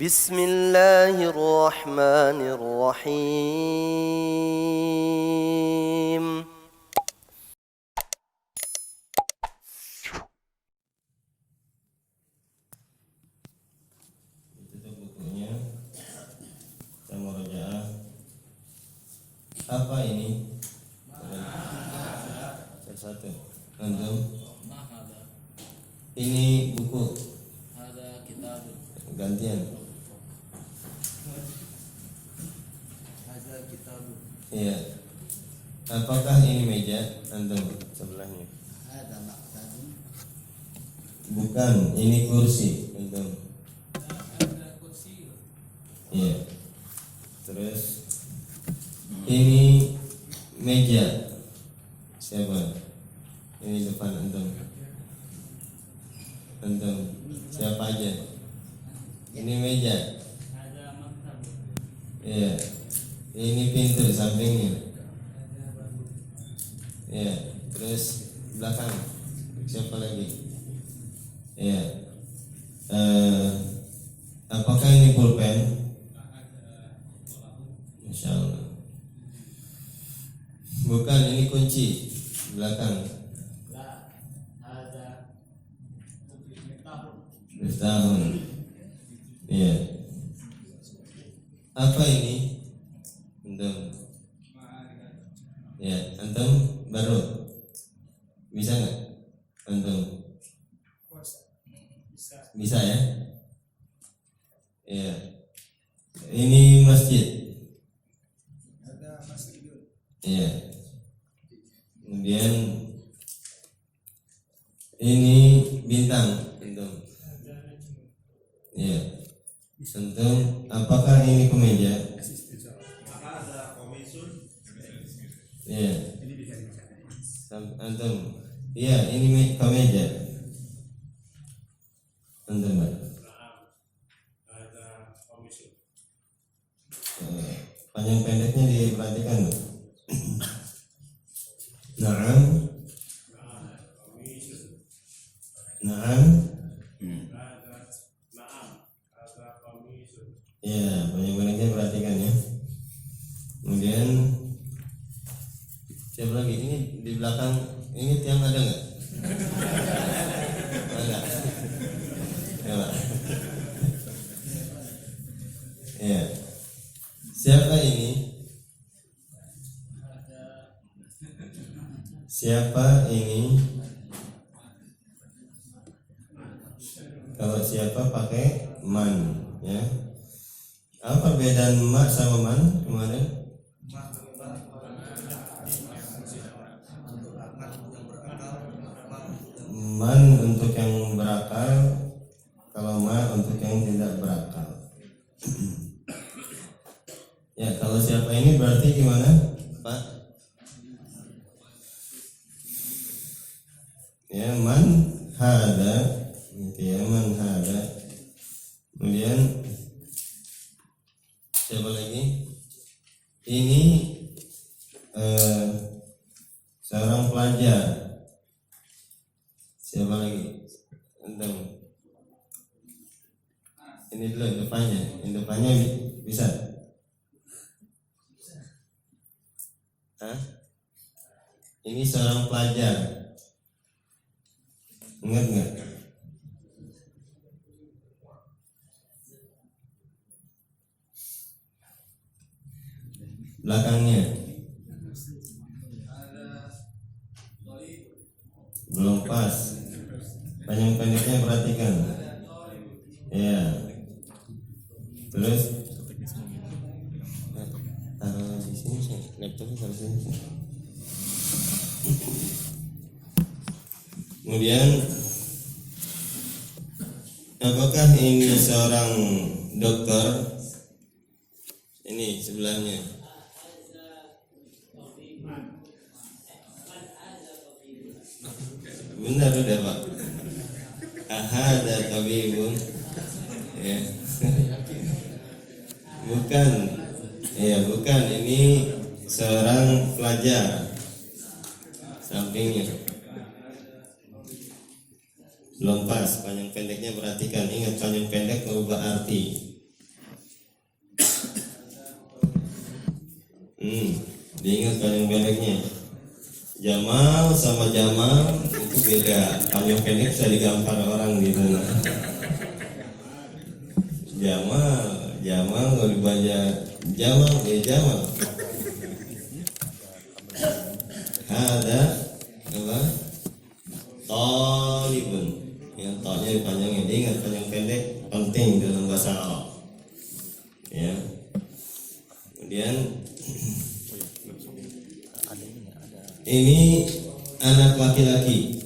بسم الله الرحمن الرحيم. Tutup bukunya. Kita murojaah. Apa ini? Satu. Antum? Ini buku. Ada kitab. Gantian. Ada kitab. Iya. Apakah ini meja? Antum sebelahnya. Ada maktab. Bukan, ini kursi. Antum. Ada kursi. Iya. Terus ini meja. Siapa? Ini depan antum. Antum. Siapa aja? Ini meja. Ada maktab. Iya. Ini pintu sampingnya. Iya. Terus belakang. Siapa lagi? Iya. Apakah ini pulpen? Masya Allah. Bukan, ini kunci belakang. La. Ada miftah. Tahun. Iya. Apa ini? Antum. Ya, antum baru. Bisa nggak? Antum. Bisa ya? Iya. Ini masjid. Ada masjid. Iya. Kemudian ini bintang, antum. Iya. Antum, apakah ini kemeja? Ada komisun. Iya. Ini bisa dibaca. Antum. Iya, ini kemeja. Antum, Pak. Ada komisun. Panjang pendeknya diperhatikan, Pak. Naam. Komisun. Naam. Ada naam. Ada komisun. Iya, panjang pendeknya perhatikan ya. Kemudian siapa lagi? Ini di belakang ini tiang ada nggak? Ada. Ya, Pak. Iya. Siapa ini? Siapa ini? Kalau siapa pakai man, ya. Apa perbedaan ma sama man kemarin? Man untuk yang berakal, kalau ma untuk yang tidak berakal. Ya, kalau siapa ini berarti gimana, Pak? Ya, man hada, gitu ya, man hada. Kemudian siapa lagi? Ini seorang pelajar. Siapa lagi? Antum. Ini dulu depannya. Yang depannya bisa. Hah? Ini seorang pelajar. Ingat nggak? Belakangnya belum pas. Panjang pendeknya perhatikan. Ya. Terus taruh di sini sih. Laptopnya taruh sini. Kemudian apakah ini seorang dokter? Ini sebelahnya. Benar udah, Pak. Ada tabibun. Ya. Bukan. Ya, bukan. Ini seorang pelajar. Sampingnya. Belum pas, panjang pendeknya perhatikan. Ingat, panjang pendek merubah arti. Diingat panjang pendeknya. Jamal sama Jamal itu beda. Panjang pendek bisa digampar orang gitu. Jamal kalau dibaca Jamal ya Jamal. Ada apa? Talibun. Yang tanya dipanjangin. Diingat panjang pendek penting dalam bahasa Arab. Ya. Kemudian ini anak laki-laki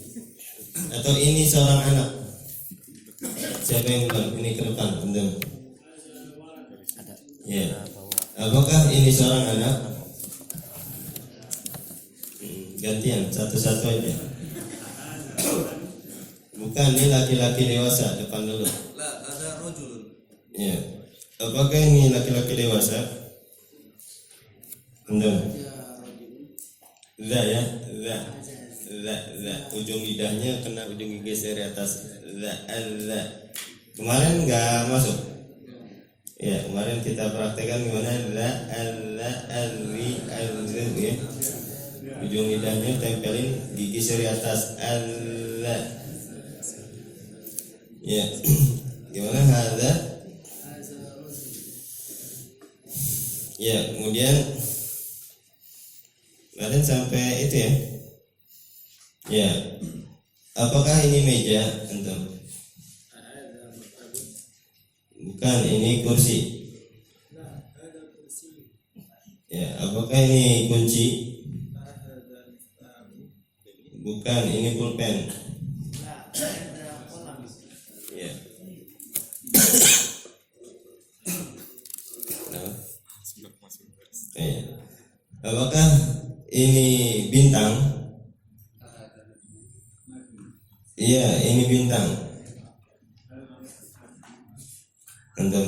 atau ini seorang anak. Siapa yang bilang? Ini ke depan, bentar. Ya. Apakah ini seorang anak? Gantian, satu-satu aja. Bukan, ini laki-laki dewasa, depan dulu. Ada rojul. Ya. Apakah ini laki-laki dewasa? Bentar. Za ya, za. Ujung lidahnya kena ujung gigi dari atas. Za. Kemarin nggak masuk. Ya, kemarin kita praktekkan gimana za, alzi, ya. Ujung lidahnya tempelin gigi seri atas. Za. Ya. Gimana hadza? Ya, kemudian kalian sampai itu ya. Ya. Apakah ini meja antum? Bukan, ini kursi. Ya, apakah ini kunci? Bukan, ini pulpen. Ya. Ya. Apakah ini bintang? Iya, ini bintang. Antum.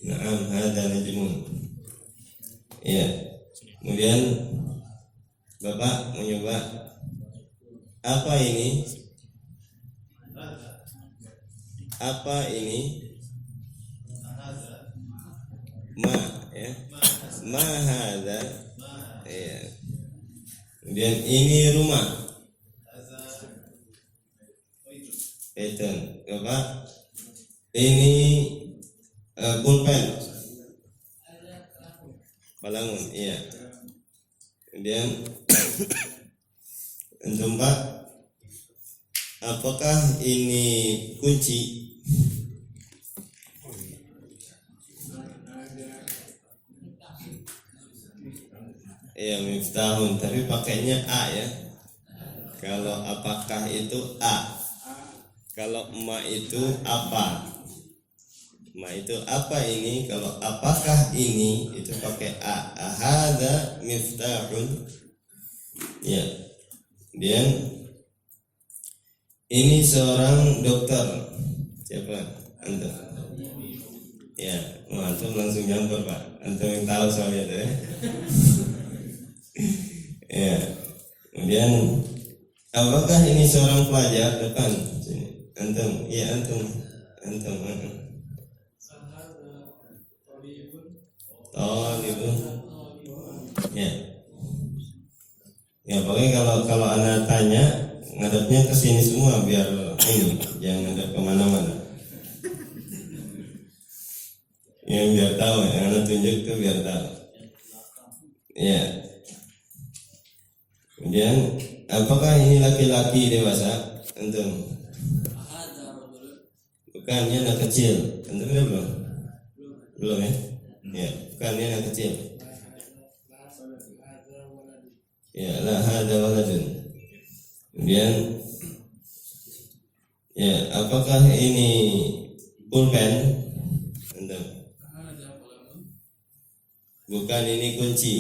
Naam, hadza najmun. Iya. Kemudian Bapak mencoba apa ini? Apa ini? Ma, ya. Ma hadza. Iya. Kemudian ini rumah. Itu, Bapak. Ini pulpen. Balangun, iya. Kemudian antum Pak, apakah ini kunci? Iya, miftahun, tapi pakainya A ya. Kalau apakah itu A. Kalau ma itu apa? Ma itu apa ini? Kalau apakah ini itu pakai A. Hadza miftahun. Ya. Kemudian ini seorang dokter. Siapa? Antum. Ya, antum langsung nyamper Pak. Antum yang tahu soalnya itu ya. Ya. Kemudian apakah ini seorang pelajar? Depan sini. Antum, iya antum. Talibun. Ya. Ya pokoknya kalau anak tanya ngadepnya ke sini semua biar ini jangan ngadep kemana-mana. Yang biar tahu, yang anak tunjuk tuh biar tahu. Ya. Kemudian apakah ini laki-laki dewasa? Antum. Bukan, ini anak kecil. Antum udah belum? Belum ya? Ya, bukan, ini anak kecil. Ya, la hadza waladun. Kemudian ya, apakah ini pulpen? Antum. Bukan, ini kunci.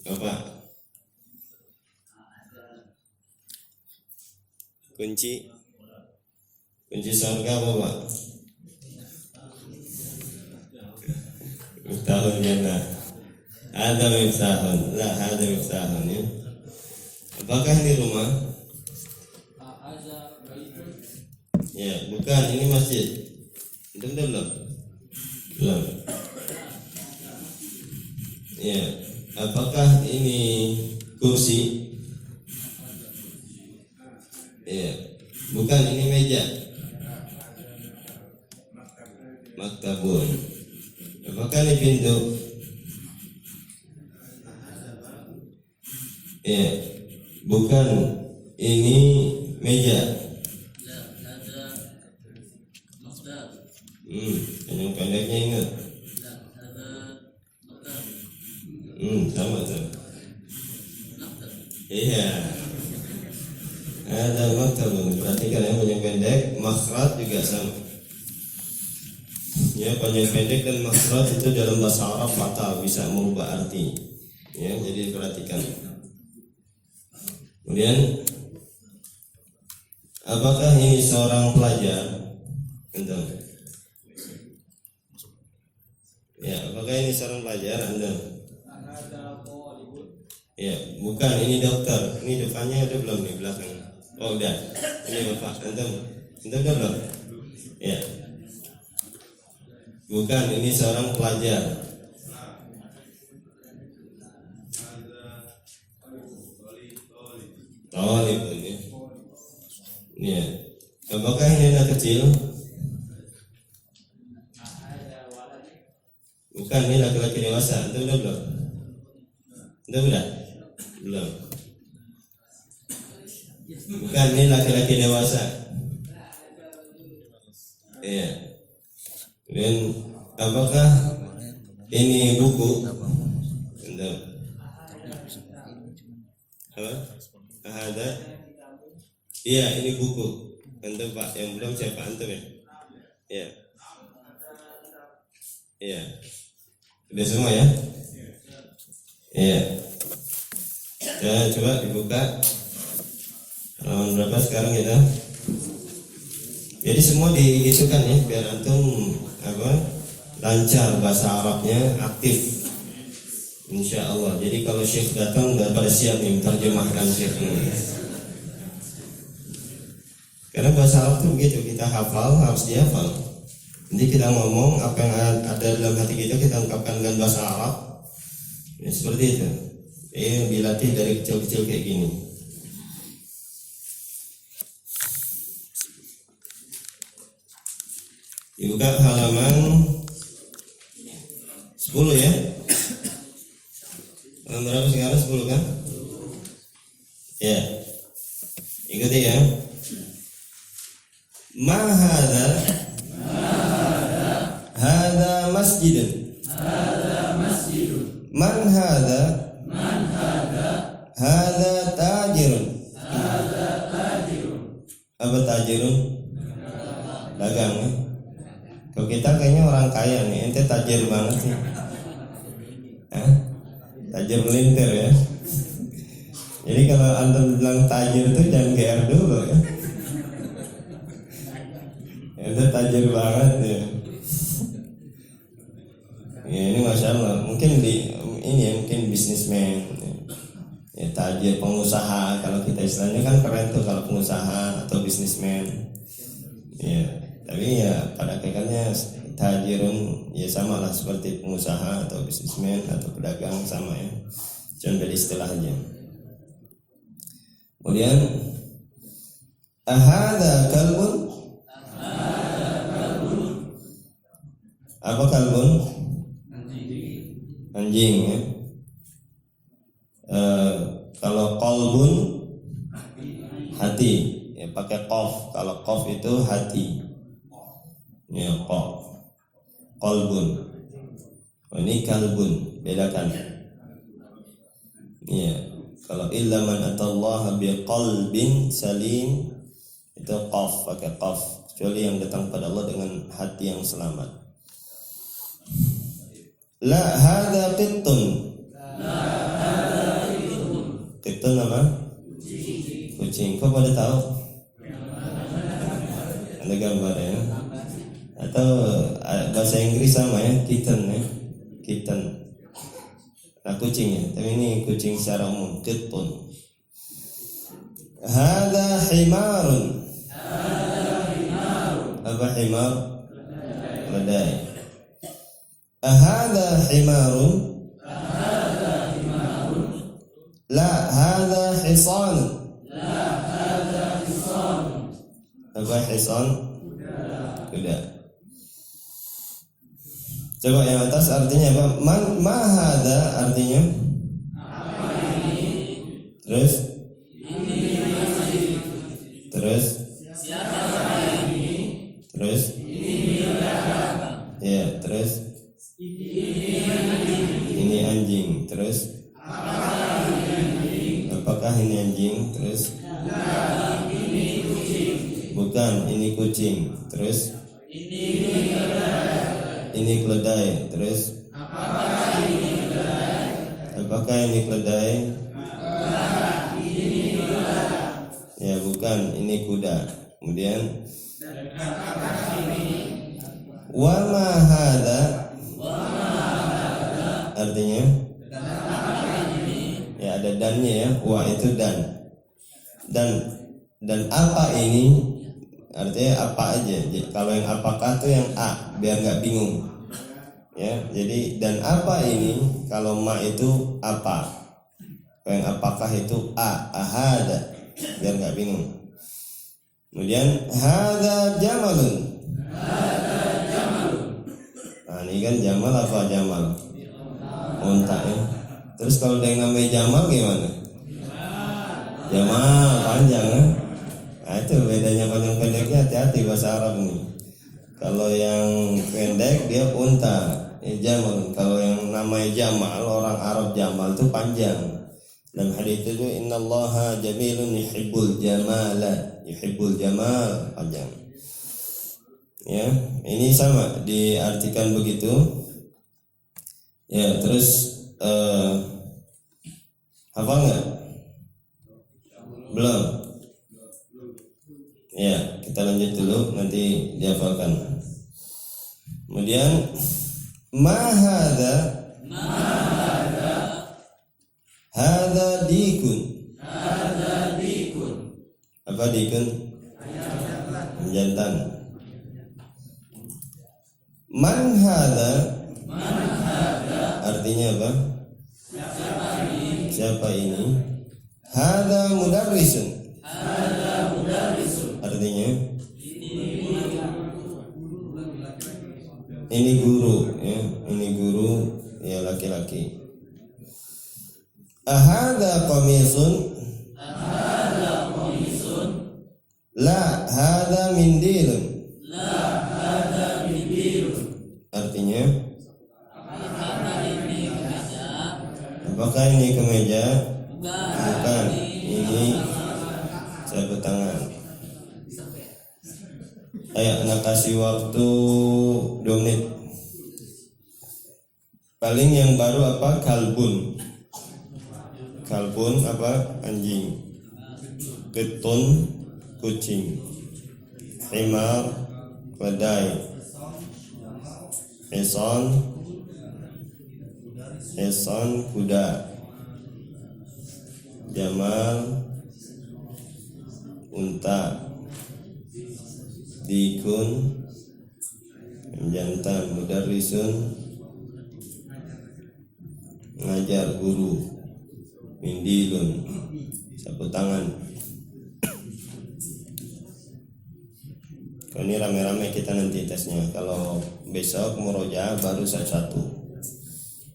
Bapak. Kunci surga apa Pak? Miftahun jannah. Ada miftahun. La ada miftahun ya. Apakah ini rumah? Ya, bukan, ini masjid. Belum. Ya, apakah ini kursi? Ya, bukan, ini meja. Maktabun. Apakah ini pintu? Ya, bukan, ini meja. Yang pendeknya ingat. Sama. Iya. Ada maktabun. Perhatikan yang panjang pendek, makhraj juga sama. Ya, panjang pendek dan makhraj itu dalam bahasa Arab fatal, bisa merubah arti. Ya, jadi perhatikan. Kemudian, apakah ini seorang pelajar? Entah. Ya, apakah ini seorang pelajar? Anda? Ya, bukan, ini dokter. Ini depannya ada belum nih, belakang? Oh, udah. Ini Bapak. Anda udah belum? Ya. Bukan, ini seorang pelajar. Talibun, ya. Ya. Apakah ini anak kecil? Bukan, ini laki-laki dewasa. Itu udah belum? Udah? Belum. Bukan, ini laki-laki dewasa. Iya. Dan apakah ini buku? Bentar. Apa? Ada? Iya, ini buku. Antum Pak, yang belum siapa antum ya? Iya. Iya. Udah semua ya? Iya. Coba dibuka. Halaman berapa sekarang kita? Jadi semua diisukan ya, biar antum lancar bahasa Arabnya, aktif. Insya Allah. Jadi kalau Syekh datang udah pada siap nih terjemahkan Syekh. Karena bahasa Arab itu begitu, kita hafal harus dihafal. Nanti kita ngomong apa yang ada dalam hati kita ungkapkan dengan bahasa Arab. Ya, seperti itu. Dilatih dari kecil-kecil kayak gini. Dibuka halaman 10 ya. Halaman berapa sekarang? 10 kan? Ya. Ikuti ya. Ma hadza? Hadza masjidun. Man hadza? Hadza tajirun. Apa tajirun? Dagang ya? Kalau kita kayaknya orang kaya nih, ente tajir banget sih. Tajir melintir ya. Jadi kalau antum bilang tajir itu jangan GR dulu ya. Ente tajir banget ya. Ya ini masya Allah. Mungkin mungkin bisnismen. Ya tajir, pengusaha. Kalau kita istilahnya kan keren tuh kalau pengusaha atau bisnismen. Ya. Tapi ya pada hakikatnya tajirun ya sama lah seperti pengusaha atau bisnismen atau pedagang, sama ya. Cuma beda istilah aja. Kemudian ahadza kalbun? Apa kalbun? Anjing ya. Kalau qalbun hati ya, pakai qaf. Kalau qaf itu hati. Ya, qalbun. Oh, ini kalbun, bedakan. Ya, kalau illa man atallaha biqalbin salim itu qaf, pakai qaf, kecuali yang datang pada Allah dengan hati yang selamat. La hadza qittun. Qittun apa? Kucing. Kok pada tahu? Ada gambar ya? Atau bahasa Inggris sama ya, kitten ya, kitten. Nah kucing ya, tapi ini kucing secara umum, qittun. Hadza himarun. Apa himar? Keledai. Hadza himarun. La hadza hisan. Apa hisan? Kuda. Coba yang atas artinya apa? Ma hadza artinya? Terus? Terus? Terus? Ya, terus? Ini anjing. Terus? Apakah ini anjing? Terus? Bukan, ini kucing. Terus? Ini keledai. Terus? Apakah ini keledai? Ya, bukan, ini kuda. Kemudian wa ma hadza artinya ya ada dannya ya. Wa itu dan apa ini artinya apa aja. Kalau yang apakah tuh yang a biar nggak bingung ya. Jadi dan apa ini kalau ma itu apa, kalau yang apakah itu ahada biar nggak bingung. Kemudian hadza jamalun. Nah ini kan jamal apa jamal? Unta ya. Terus kalau ada yang namanya jamal gimana? Jamal panjang ya. Nah itu bedanya panjang pendeknya, hati-hati bahasa Arab nih. Kalau yang pendek dia unta, jamal. Kalau yang namanya jamal, orang Arab jamal itu panjang. Dalam hadis itu innallaha jamilun yuhibbul jamala, yuhibbul jamal, panjang. Ya, ini sama diartikan begitu. Ya, terus hafal nggak? Belum. Ya, kita lanjut dulu, nanti dihafalkan. Kemudian ma hadza hadza dikun. Apa dikun? Jantan. Man hadza artinya apa? Siapa ini? Hadza mudarrisun. Artinya ini guru ya, ini guru ya laki-laki. Ahadza qamisun. La hadza mindilun. Artinya apakah ini kemeja? Bukan. Ini sapu tangan. Ayo nak kasih waktu 2 menit. Paling yang baru apa? Kalbun. Kalbun apa? Anjing. Ketun kucing. Himar keledai. Hisan kuda. Jamal unta. Dikun jantan. Mudarrisun ngajar guru. Mindilun sapu tangan. Kalau ini rame-rame kita nanti tesnya. Kalau besok murojaah baru satu-satu.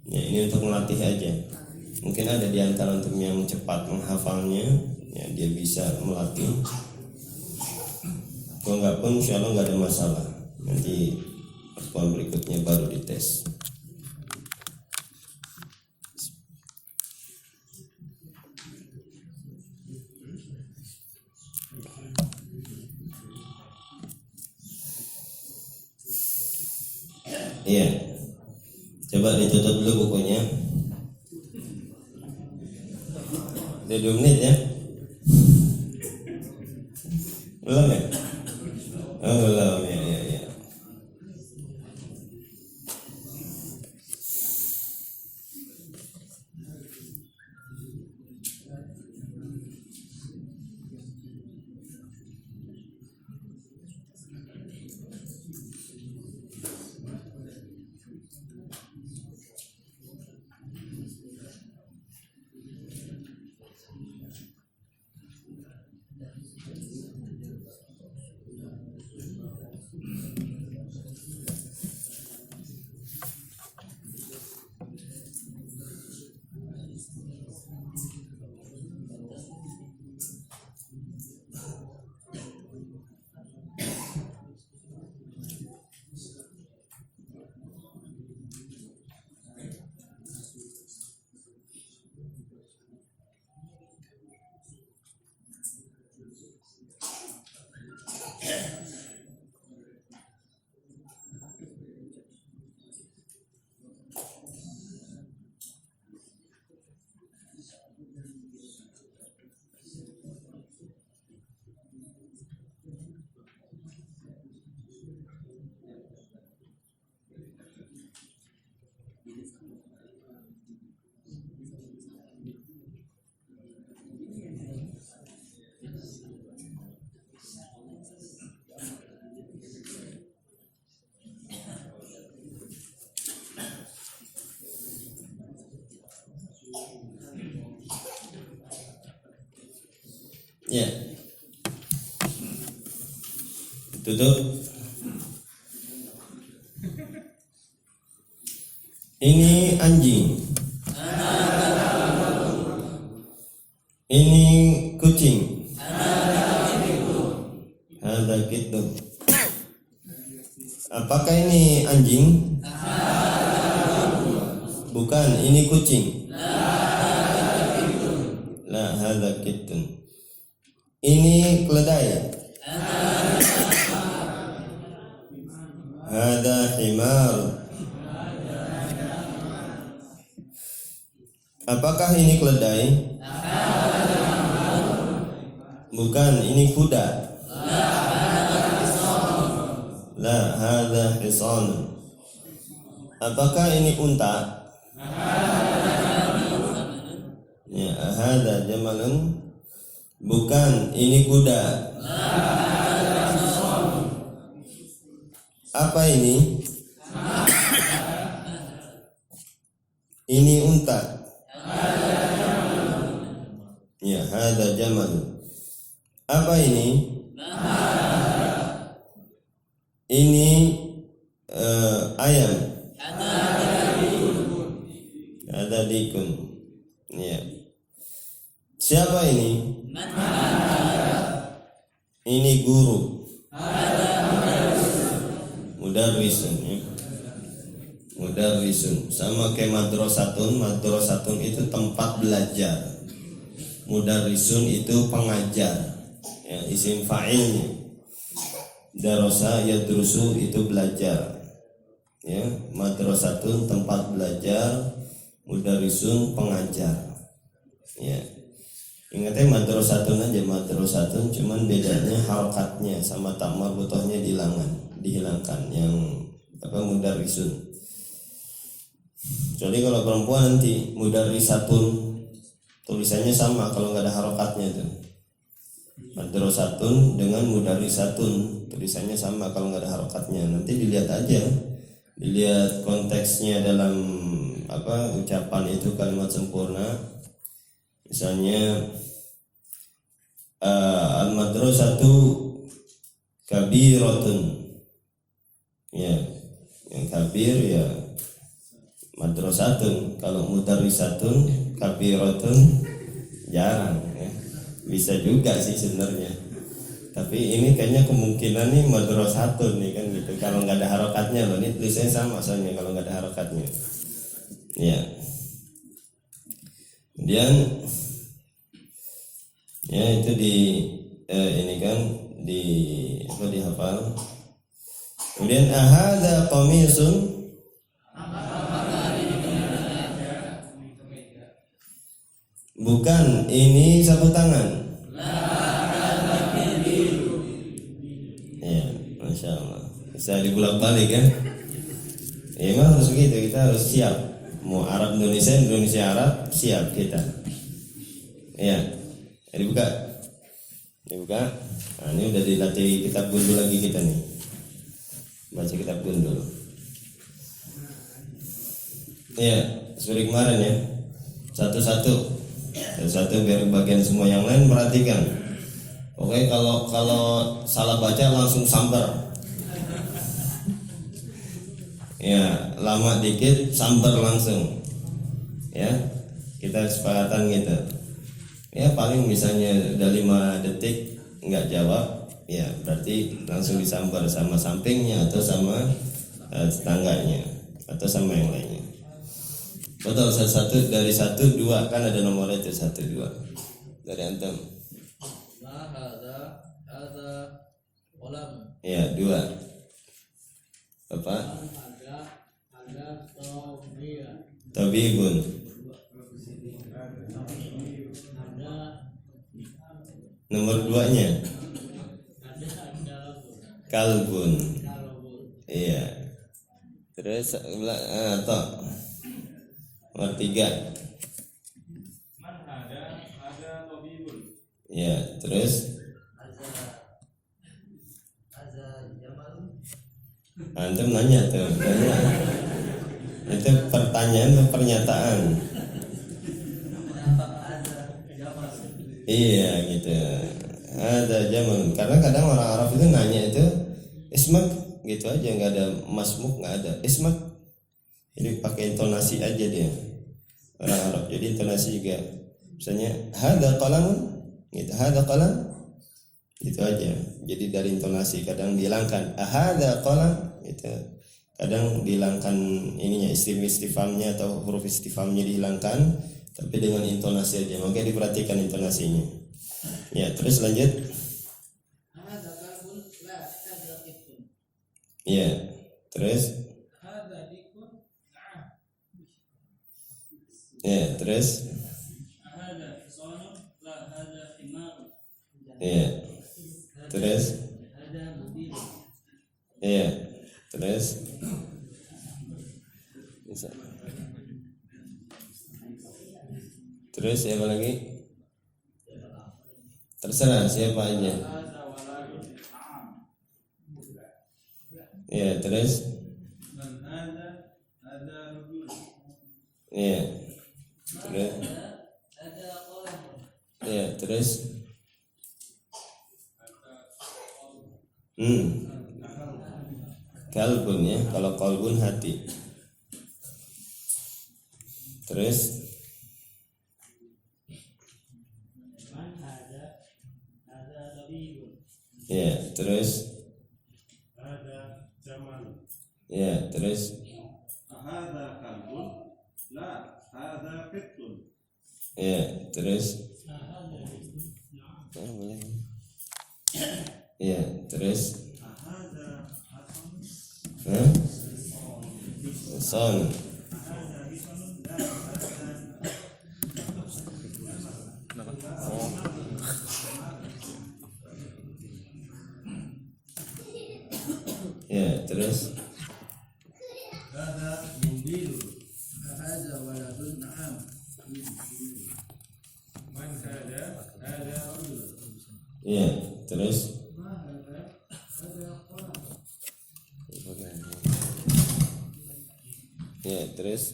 Ya ini untuk melatih aja. Mungkin ada di antara untuk yang cepat menghafalnya, ya dia bisa melatih. Kalau enggak pun insya Allah enggak ada masalah. Nanti pertemuan berikutnya baru dites. Iya. Coba ditutup dulu bukunya. Udah 2 menit ya. Belum ya? Oh, belum ya. Ya. Tutup. Ini anjing. Ini kucing. Ada gitu. Apakah ini anjing? Bukan, ini kucing. La hadza kittun. Ini keledai. Hadza himar. Apakah ini keledai? Bukan, ini kuda. La hadza hisan. Apakah ini unta? Ya, hadza jamalun. Bukan, ini kuda. Apa ini? Ini unta. Ya, hadza jamalun. Apa ini? Ini ayam. Ada dikun. Ya. Siapa ini? Ini guru. Mudarrisun. Ya. Mudarrisun. Sama kayak madrasatun. Madrasatun itu tempat belajar. Mudarrisun itu pengajar. Ya, isim fa'ilnya. Darasa yadrusu itu belajar. Ya, madrasatun tempat belajar, mudarrisun pengajar. Ya. Ingatnya madrasatun aja, madrasatun, cuman bedanya harokatnya sama tak marbutohnya dihilangkan yang apa mudarrisun. Jadi kalau perempuan nanti mudarrisatun tulisannya sama kalau nggak ada harokatnya tuh. Madrasatun dengan mudarrisatun tulisannya sama kalau nggak ada harokatnya. Nanti dilihat aja, dilihat konteksnya dalam apa ucapan itu kalimat sempurna. Misalnya al-madrasatu kabiratun. Ya, yang kabir ya madrasatun. Kalau mudarrisatun kabiratun jarang ya. Bisa juga sih sebenarnya. Tapi ini kayaknya kemungkinan nih madrasatun nih kan gitu. Kalau nggak ada harokatnya loh, ini tulisannya sama soalnya kalau nggak ada harokatnya. Ya. Kemudian ya itu ini kan apa dihafal. Kemudian ahadza qamisun. Bukan, ini sapu tangan. Ya, masya Allah. Bisa dibulak balik kan? Ya memang harus begitu, kita harus siap. Mau Arab Indonesia, Indonesia Arab, siap kita. Ya, dibuka. Dibuka. Nah, ini udah dilatih kitab gundul lagi kita nih. Baca kitab gundul. Ya, seperti kemarin ya. Satu-satu biar bagian semua yang lain perhatikan. Oke, kalau salah baca langsung sambar. Ya, lama dikit sambar langsung. Ya, kita sepakatan gitu. Ya, paling misalnya udah 5 detik nggak jawab, ya berarti langsung disambar sama sampingnya atau sama tetangganya atau sama yang lainnya. Betul, satu dari 1, 2 kan ada nomornya itu 1, 2 dari antum. Ma hadza ulam. Ya 2. Bapak. Ada tawbiya. Tabibun. Ada Nomor 2-nya. ada Kalbun. kalbun. Iya. Terus toh. Nomor 3. Man ada tabibun. Ya, terus antum nanya tuh, nanya. Itu pertanyaan atau pernyataan? Iya gitu. Ada jamal. Karena kadang orang Arab itu nanya itu ismak gitu aja, nggak ada masmuk, nggak ada ismak. Jadi pakai intonasi aja dia orang Arab. Jadi intonasi juga. Misalnya hada qalamun gitu, hada qalam gitu aja. Jadi dari intonasi kadang dihilangkan hada qalam gitu. Kadang dihilangkan ininya istifhamnya atau huruf istifhamnya dihilangkan, tapi dengan intonasi aja. Makanya diperhatikan intonasinya. Ya, terus lanjut. Hadza kalbun la hadza qittun. Ya, terus. Hadza dikun na'am. Ya, terus. Hadza hisanun la hadza himarun. Ya, terus. Hadza mudirun. Ya, terus. Bisa. Terus siapa lagi? Terserah siapa aja. Hadza waladun na'am. Ya, terus. Man hadza rajul. Ya, terus. Hadza qalamun. Ya, terus. Kalbun ya, kalau kalbun hati. Terus. Man hadza tabibun. Ya, terus. Hadza jamal. Ya, terus. Hadza kalbun. La, hadza qittun. Ya, terus. Boleh. Ya, terus. Hadza hasan. Hah? Son. Ya, terus. Hadza mundilun. Hadza waladun na'am. Man hadza rajul. Ya, terus. Ya, terus.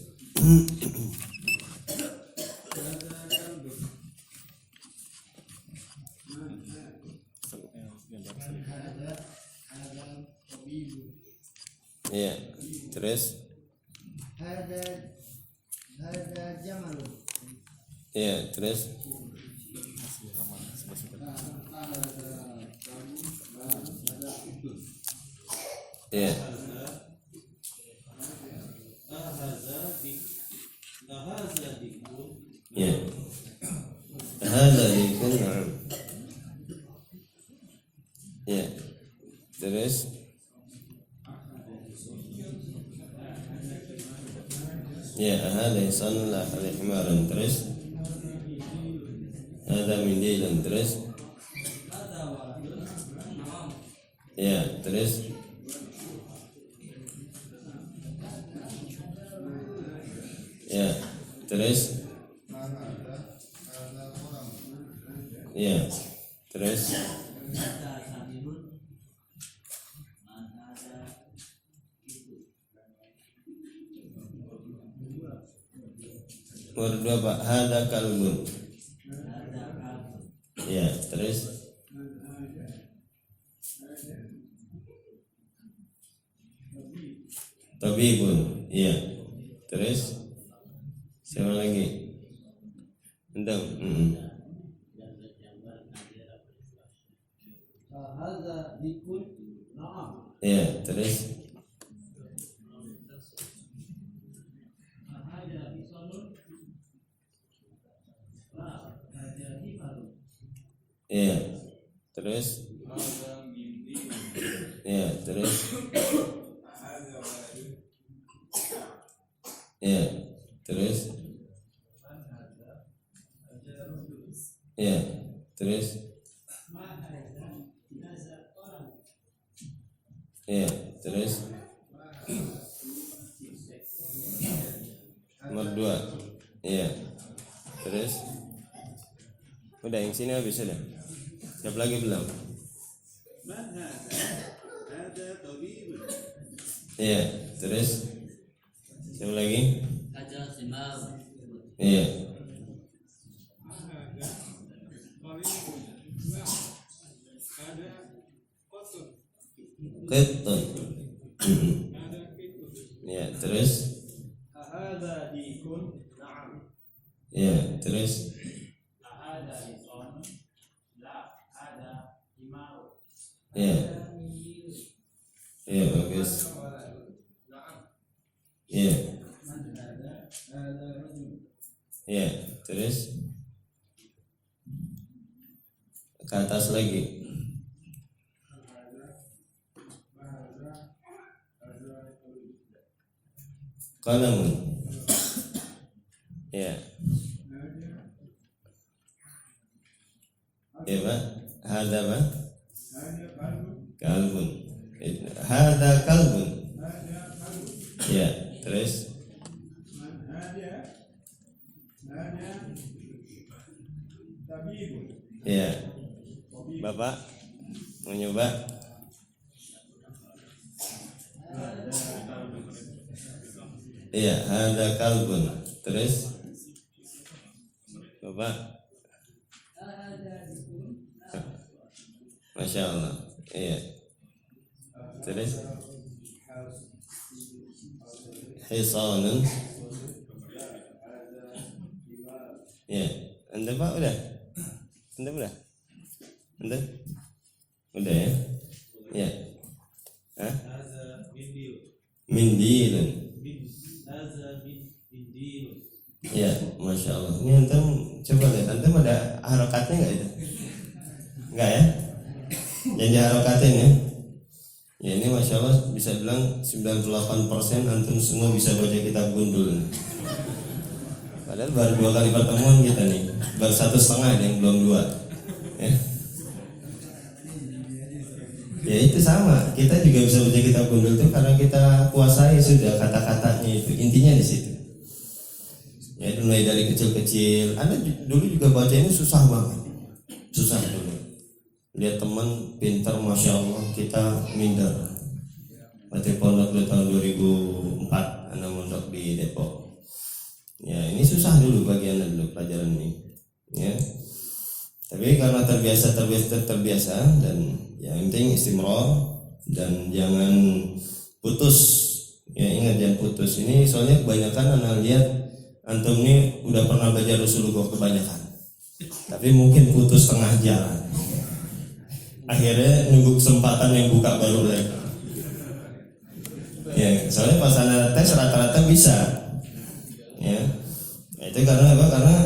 Ya, terus. Hadza jamalun. Ya, terus. Ya. Ya. Hadza dikun. Ya. Terus. Ya, hadza insanun la hadza himarun. Terus. Hadza mindilun. Terus. Ya, terus. Ya, terus. Ya, terus. Nomor 2 Pak, hada kalbun. Ya, terus. Tabibun. Iya. Terus siapa lagi? Endang. Hadza dikun na'am. Iya, terus. Hadza hisanun la hadza himarun. Iya. Terus. Hadza mundilun. Iya, terus. Hadza waladun. Iya, terus. Iya, terus. Iya, terus. Nomor 2. Iya. Terus. Udah yang sini habis sudah. Siapa lagi belum? Man hadza tabibun. Iya, terus. Siapa lagi? Hadza simar. Iya. Qittun. Ya, terus Ahada dikun. Na'am. ya, terus Ada ikhwan. La ada imau. ya. Ya, bagus. Ya. Ada rajul. Ya, terus ke atas lagi. Qalamun. Ya. Ya, Pak. Hada, Pak. Kalbun. Hada kalbun. Ya, terus ya. Bapak mau nyoba? Iya, ada kalbun. Terus Bapak? Masya Allah. Iya. Terus hisanun. Iya. Anda Pak udah? Anda udah? Anda? Udah ya? Iya. Hah? Mindilun. Ya, Masya Allah. Ini antum coba lihat, antum ada harokatnya nggak itu? Nggak ya? Yang diharokatin ya? Ya ini Masya Allah bisa bilang 98% antum semua bisa baca kitab gundul. Padahal baru 2 kali pertemuan kita nih, baru 1,5 ada yang belum 2. Ya. Ya itu sama, kita juga bisa baca kitab gundul itu karena kita kuasai sudah kata-katanya itu, intinya di situ. Ya mulai dari kecil-kecil, Anda dulu juga baca ini susah banget, susah dulu. Lihat teman pintar, Masya Allah, kita minder. Baca pondok dulu tahun 2004, Anda mondok di Depok. Ya ini susah dulu bagi Anda dulu pelajaran ini. Ya, tapi karena terbiasa dan yang penting istimrar dan jangan putus. Ya ingat jangan putus. Ini soalnya kebanyakan Anda lihat antum ini udah pernah belajar Rasulullah kebanyakan, tapi mungkin putus tengah jalan. Akhirnya nunggu kesempatan yang buka baru lagi. Ya, soalnya pas Anda tes rata-rata bisa. Ya, itu karena apa? Karena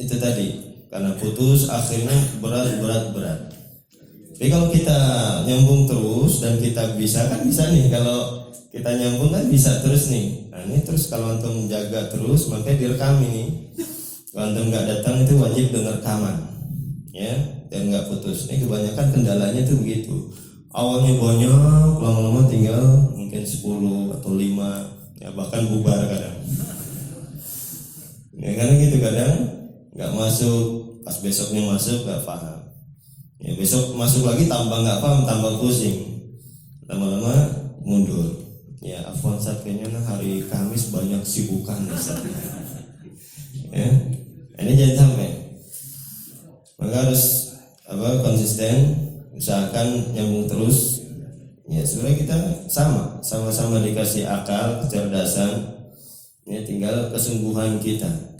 itu tadi, karena putus akhirnya berat. Tapi kalau kita nyambung terus dan kita bisa kan bisa nih, kalau kita nyambung kan bisa terus nih. Nah ini terus kalau antum jaga terus makanya direkam ini. Kalau antum nggak datang itu wajib dengar rekaman, ya, dan nggak putus. Ini kebanyakan kendalanya tuh begitu. Awalnya banyak, lama-lama tinggal mungkin 10 atau 5, ya bahkan bubar kadang. Ya karena gitu kadang nggak masuk, pas besoknya masuk nggak paham. Ya besok masuk lagi tambah nggak paham, tambah pusing, lama-lama mundur. Ya afwan Ustaz, kayaknya hari Kamis banyak sibukan Ustaz. Ya, ini jangan sampai. Maka harus konsisten, usahakan nyambung terus. Ya sebenarnya kita sama-sama dikasih akal, kecerdasan. Ya tinggal kesungguhan kita.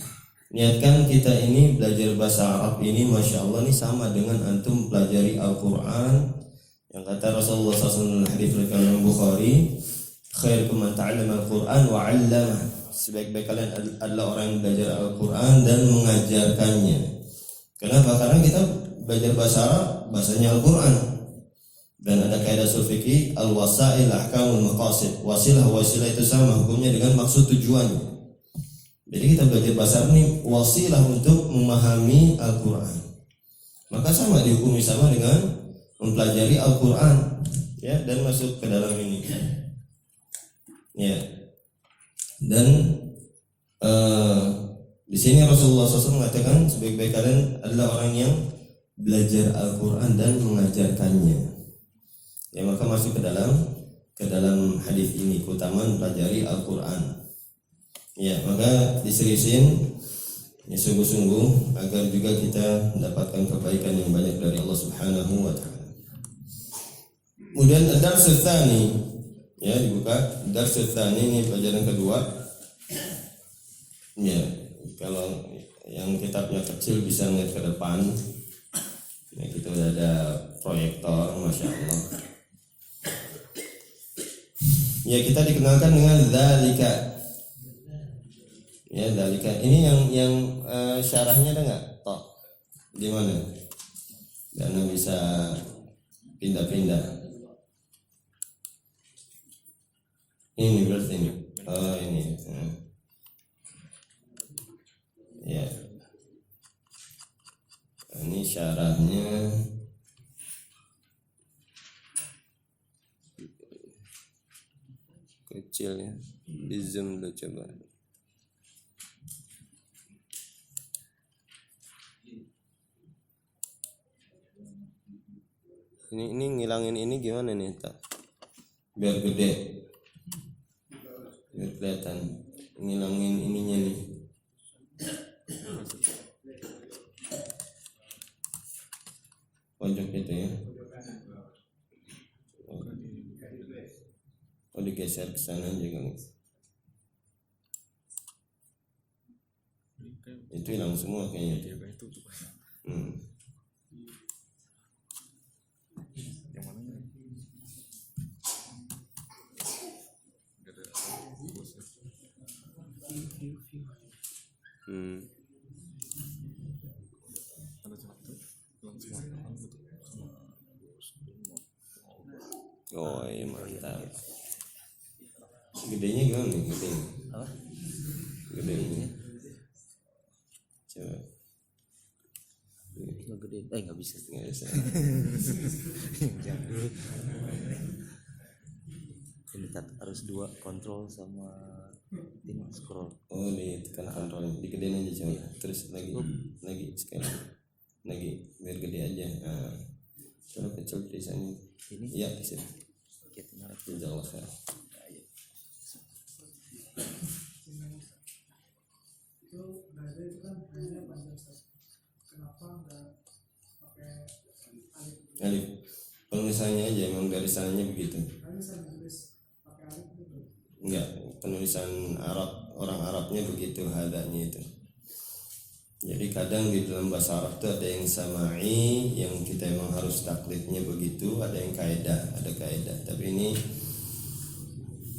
Niatkan kita ini belajar bahasa Arab ini, Masya Allah ini sama dengan antum pelajari Al-Quran. Yang kata Rasulullah SAW hadits riwayat Bukhari, khairukum man ta'allama Al-Quran wa 'allama. Sebaik-baik kalian adalah orang yang belajar Al-Quran dan mengajarkannya. Kenapa? Karena kita belajar bahasa Arab, bahasanya Al-Quran. Dan ada kaidah sulfiki al-wasail ahkamul maqasid. Wasilah itu sama hukumnya dengan maksud tujuannya. Jadi kita belajar bahasa Arab ini wasilah untuk memahami Al-Quran. Maka sama dihukumi sama dengan mempelajari Al-Quran, ya, dan masuk ke dalam ini. Ya. Dan di sini Rasulullah SAW mengatakan sebaik-baik kalian adalah orang yang belajar Al-Quran dan mengajarkannya. Ya, maka masuk ke dalam hadis ini keutamaan pelajari Al-Quran. Ya, maka diseriusin, ya sungguh-sungguh agar juga kita mendapatkan kebaikan yang banyak dari Allah Subhanahu wa taala. Kemudian ad-darsul tsani, ya dibuka. Darsul tsani ini pelajaran kedua. Ya, kalau yang kitabnya kecil bisa ngeliat ke depan. Ya, kita udah ada proyektor, masya Allah. Ya, kita dikenalkan dengan dzalika. Ya, dzalika. Ini yang syarahnya ada nggak? Toh, di mana? Karena bisa pindah-pindah. Ini berarti ini. Oh ini. Ya. Ini syarahnya. Kecil ya. Di zoom dulu coba. Ini ngilangin ini gimana nih, tak? Biar gede. Biar kelihatan. Ngilangin ininya nih. Pojok itu ya. Oh, digeser ke sana aja kan. Itu hilang semua kayaknya. Oh iya mantap. Gedenya gimana nih? Gedenya? Apa? Gedenya. Coba. Nggak gede, nggak bisa. Nggak bisa. Jangan dulu. Ini harus 2 kontrol sama ini scroll. Oh ditekan kontrol, digedein aja coba. Terus lagi sekali. Lagi biar gede aja. Nah, coba kecil tulisannya. Ini? Iya di sini. Jazakallah khair. Alif. Penulisannya aja emang dari sananya begitu. Enggak, penulisan Arab, orang Arabnya begitu hadanya itu. Jadi kadang di dalam bahasa Arab itu ada yang sama'i, yang kita emang harus taklidnya begitu, ada yang kaidah, ada kaidah. Tapi ini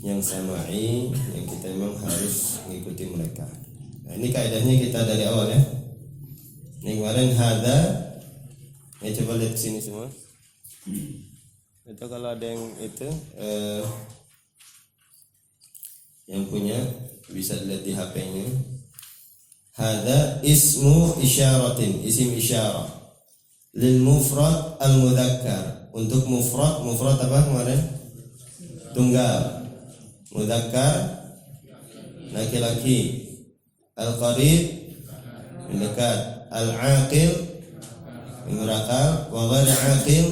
yang sama'i, yang kita emang harus mengikuti mereka. Nah ini kaidahnya kita dari awal ya. Ini kemarin hada, ya coba lihat sini semua. Itu kalau ada yang itu, yang punya bisa lihat di HP-nya. Hada ismu isyaratin, isim isyarah lil mufrad al mudzakkar. Untuk mufrad apa kemarin? Tunggal. Mudzakkar laki-laki. Al qarib mendekat. Al aqil berakal, wa ghair aqil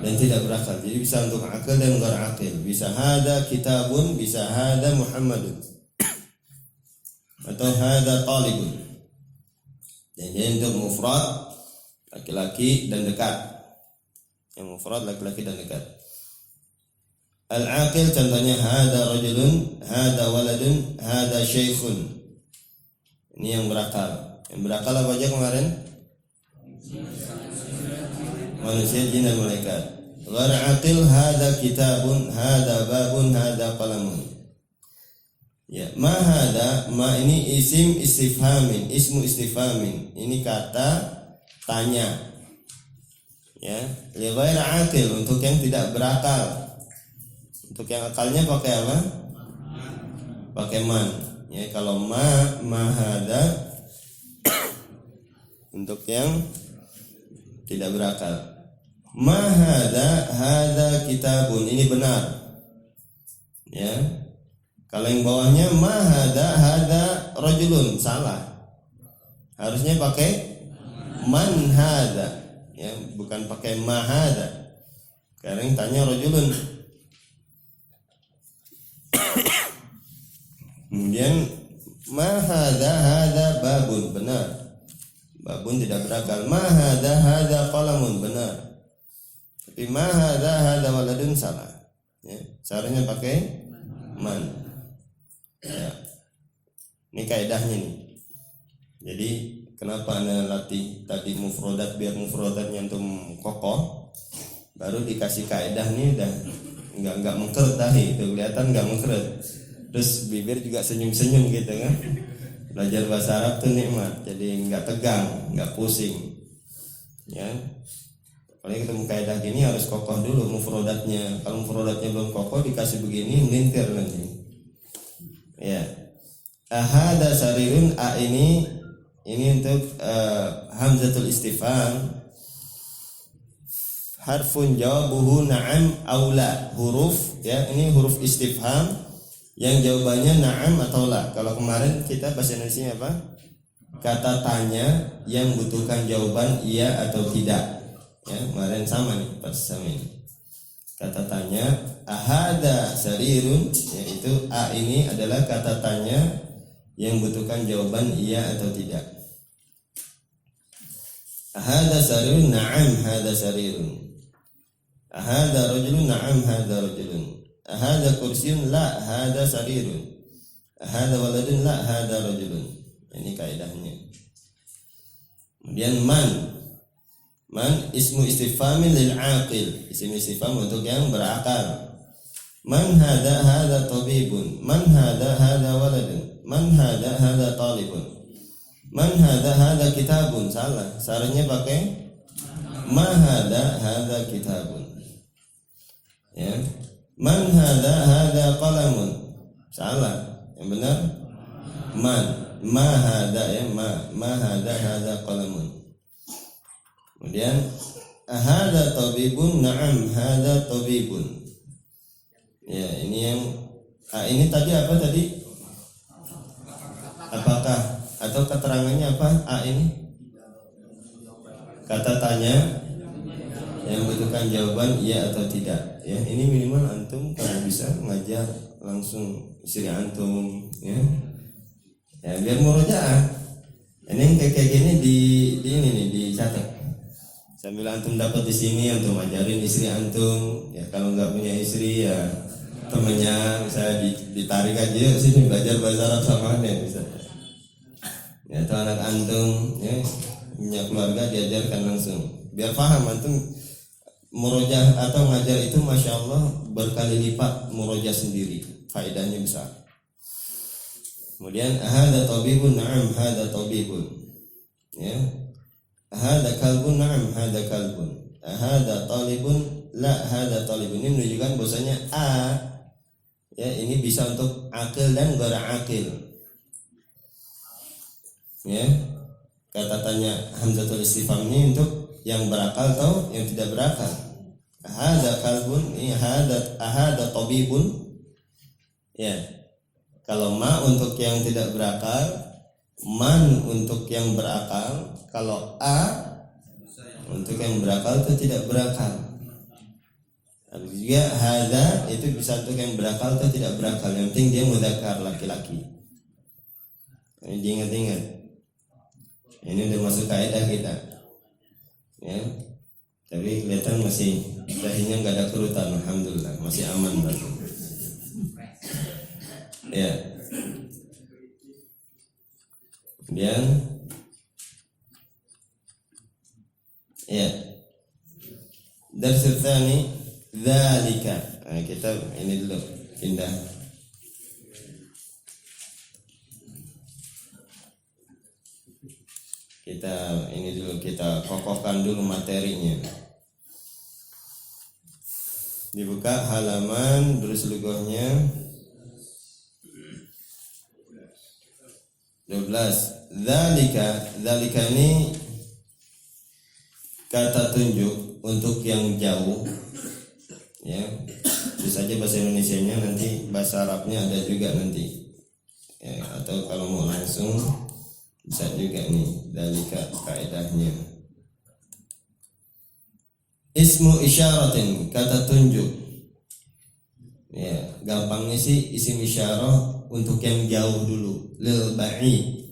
dan tidak berakal. Jadi bisa untuk akal dan ghair aqil. Bisa hada kitabun, bisa hada Muhammadun, atau hada talibun. Jadi untuk mufrad laki-laki dan dekat. Yang mufrad laki-laki dan dekat. Al-aqil contohnya hada rajulun, hada waladun, hada syekhun. Ini yang berakal. Yang berakal apa aja kemarin? Manusia, jin dan malaikat. Ghair aqil hada kitabun, hada babun, hada qalamun. Ya, ma hada, ma ini isim istifhamin, ismu istifhamin. Ini kata tanya. Ya, li ghair aqil, untuk yang tidak berakal. Untuk yang akalnya pakai apa? Pakai man. Ya, kalau ma hada untuk yang tidak berakal. Ma hada kitabun, ini benar. Ya. Kalau yang bawahnya ma hada rajulun, salah. Harusnya pakai man hada. Ya, bukan pakai ma hada. Sekarang tanya rajulun. Kemudian ma hada babun, benar. Babun tidak berakal. Ma hada qalamun, benar. bima hadza waladun salah. Ya, seharusnya pakai man. Ya. Ini kaidahnya nih. Jadi kenapa Anda latih tadi mufrodat biar mufrodatnya antum kokoh, baru dikasih kaidah nih udah enggak mengkeret tadi, itu kelihatan enggak mengkeret. Terus bibir juga senyum-senyum gitu kan. Belajar bahasa Arab tuh nikmat, jadi enggak tegang, enggak pusing. Ya. Kalau ketemu kaidah gini harus kokoh dulu mufrodatnya. Kalau mufrodatnya belum kokoh dikasih begini melintir nanti. Ya. Ahada sarirun a ini untuk hamzatul istifham. Harfun jawabuhu na'am aw la. Huruf ya, ini huruf istifham yang jawabannya na'am atau la. Kalau kemarin kita bahasa Indonesia apa? Kata tanya yang butuhkan jawaban iya atau tidak. Ya, kemarin sama nih, pas sama ini. Kata tanya ahada sarirun, yaitu a ini adalah kata tanya yang butuhkan jawaban iya atau tidak. Ahada sarirun, na'am hada sarirun. Ahada rajulun, na'am hada rajulun. Ahada kursiun, la hada sarirun. Ahada waladun, la hada rajulun. Ini kaidahnya. Kemudian man ismu istifhamin lil aqil. Ismu istifham untuk yang berakal. Man hada tabibun. Man hada waladun. Man hada talibun. Man hada kitabun. Salah. Seharusnya pakai ma hada kitabun. Ya. Man hada qalamun. Salah. Yang benar ma hada ya, ma hada qalamun. Kemudian hada tabibun, na'am hada tabibun. Ya, ini yang ini tadi apa tadi? Apakah atau keterangannya apa? Ini kata tanya yang membutuhkan jawaban iya atau tidak. Ya, ini minimal antum kalau bisa ngajar langsung istri antum ya. Ya, biar murojaah. Ini kayak gini di ini nih dicatat. Sambil antum dapat di sini antum ajarin istri antum. Ya kalau nggak punya istri ya temennya saya ditarik aja yuk sini belajar bahasa Arab sama anda bisa. Ya atau anak antum ya punya keluarga diajarkan langsung. Biar paham antum murojaah atau ngajar itu masya Allah berkali lipat murojaah sendiri. Faedahnya besar. Kemudian hada tabibun, na'am hada tabibun. Ya. Hada kalbun, na'am hada kalbun. Hada talibun, la hada talibun. Ini menunjukkan bahwasanya a ya ini bisa untuk akil dan ghair akil. Ya. Kata tanya hamzatul istifham ini untuk yang berakal atau yang tidak berakal. Hada kalbun, ini hada tabibun. Ya. Kalau ma untuk yang tidak berakal, man untuk yang berakal, kalau a untuk yang berakal itu tidak berakal. Tapi juga hada itu bisa untuk yang berakal atau tidak berakal. Yang penting dia mudzakkar laki-laki. Ini diingat-ingat. Ini udah masuk kaidah kita. Ya. Tapi kelihatan masih dahinya nggak ada kerutan, alhamdulillah masih aman berarti. Ya. Kemudian ya. Dars tsani dzalika. Nah, kita ini dulu pindah. Kita ini dulu kita kokohkan dulu materinya. Dibuka halaman terus lugohnya 12. Dzalika ini kata tunjuk untuk yang jauh. Ya. Bisa aja bahasa Indonesianya nanti bahasa Arabnya ada juga nanti. Ya, atau kalau mau langsung bisa juga nih dzalika kaidahnya. Ismu isyaratin kata tunjuk. Ya, gampangnya sih isim isyarah untuk yang jauh dulu, lil ba'id.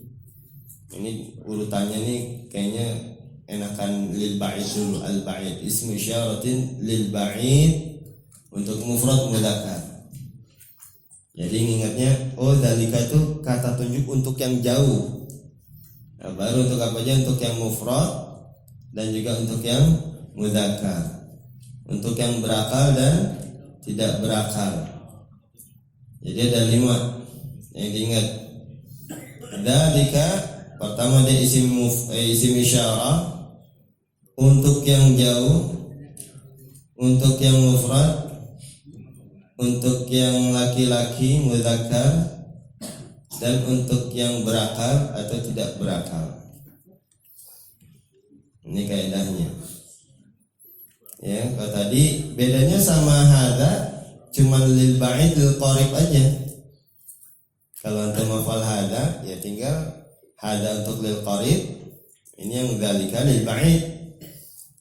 Ini urutannya nih kayaknya enakan lil ba'id dulu. Al ba'id ismu isyaratin lil ba'id untuk mufrad mudzakkar. Jadi ingatnya, oh dzalika itu kata tunjuk untuk yang jauh. Nah, baru untuk apa aja? Untuk yang mufrad dan juga untuk yang mudzakkar. Untuk yang berakal dan tidak berakal. Jadi ada 5 yang diingat. Dzalika pertama dia isim isyarah untuk yang jauh, untuk yang mufrad, untuk yang laki-laki mudzakkar, dan untuk yang berakal atau tidak berakal. Ini kaidahnya. Ya, kalau tadi bedanya sama hada cuman lil ba'id lil qarib aja. Kalau antum hafal hada ya tinggal hada untuk lil qarib, ini yang dzalika lil ba'id.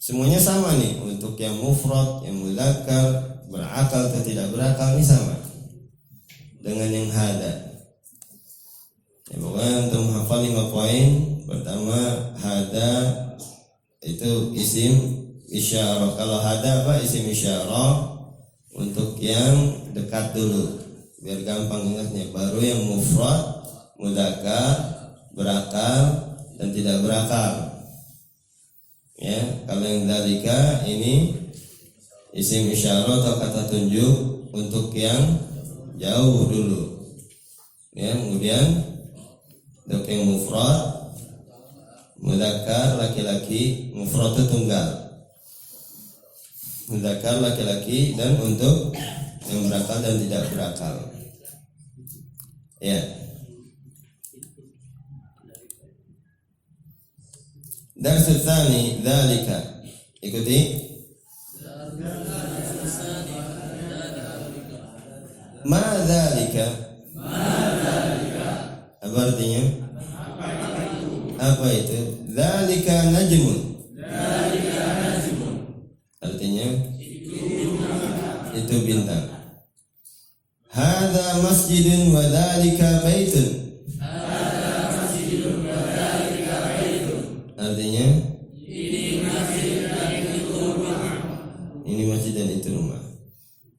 Semuanya sama nih, untuk yang mufrad, yang mudzakkar, berakal atau tidak berakal ini sama dengan yang hada. Ya, pokoknya untuk menghafal 5 poin. Pertama, hada itu isim isyarah. Kalau hada apa? Isim isyarah untuk yang dekat dulu, biar gampang ingatnya. Baru yang mufrad, mudzakkar, berakal dan tidak berakal. Ya, kalau yang dzalika ini isim isyarah atau kata tunjuk untuk yang jauh dulu. Ya, kemudian untuk yang mufrad, mudzakkar laki-laki, mufrad itu tunggal, mudzakkar laki-laki, dan untuk yang berakal dan tidak berakal. Ya. Darsul tsani dzalika. Ikuti. Ma dzalika. Apa artinya? Apa itu? Dzalika najmun. Artinya itu bintang. Hadza masjidun wa dzalika baitun. Artinya ini masjid dan itu rumah.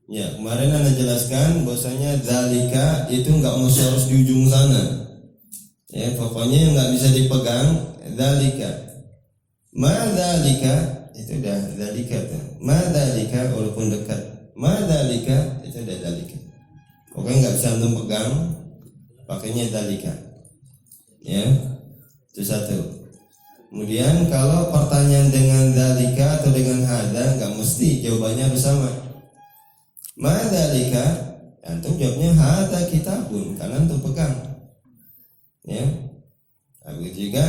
Ya, kemarin Anda jelaskan bahwasanya dzalika itu enggak mesti harus di ujung sana. Ya, pokoknya yang enggak bisa dipegang dzalika. Ma dzalika itu dah dzalika tuh. Ma dzalika walaupun dekat. Ma dzalika itu dah dzalika. Pokoknya enggak bisa antum pegang, pakainya dzalika. Ya. Itu satu. Kemudian kalau pertanyaan dengan dzalika atau dengan hada enggak mesti jawabannya harus sama. Ma dzalika, antum jawabnya hada kitabun karena antum pegang. Ya. Habis juga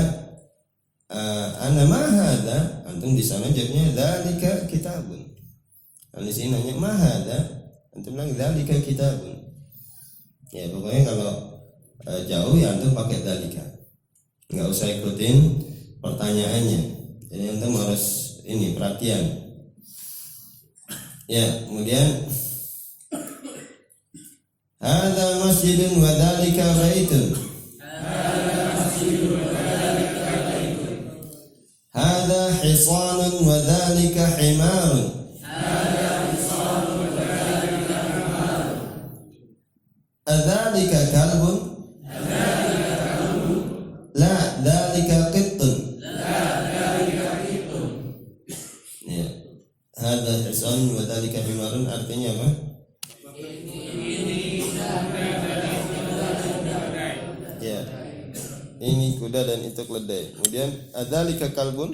ana ma hada, antum di sana jawabnya dzalika kitabun. Kalau di sini nanya ma hada, antum bilang dzalika kitabun. Ya, pokoknya kalau jauh ya antum pakai dzalika. Enggak usah ikutin pertanyaannya. Jadi antum harus ini perhatian. Ya, kemudian hadza masjidun wa dzalika baitun. Hadza hisanun wa dzalika himarun. Adzalika kalbun. La dzalika qittun. Ya. Hadza hisanun wa dzalika himarun artinya apa? Ya. Ini kuda dan itu keledai. Kemudian adzalika kalbun.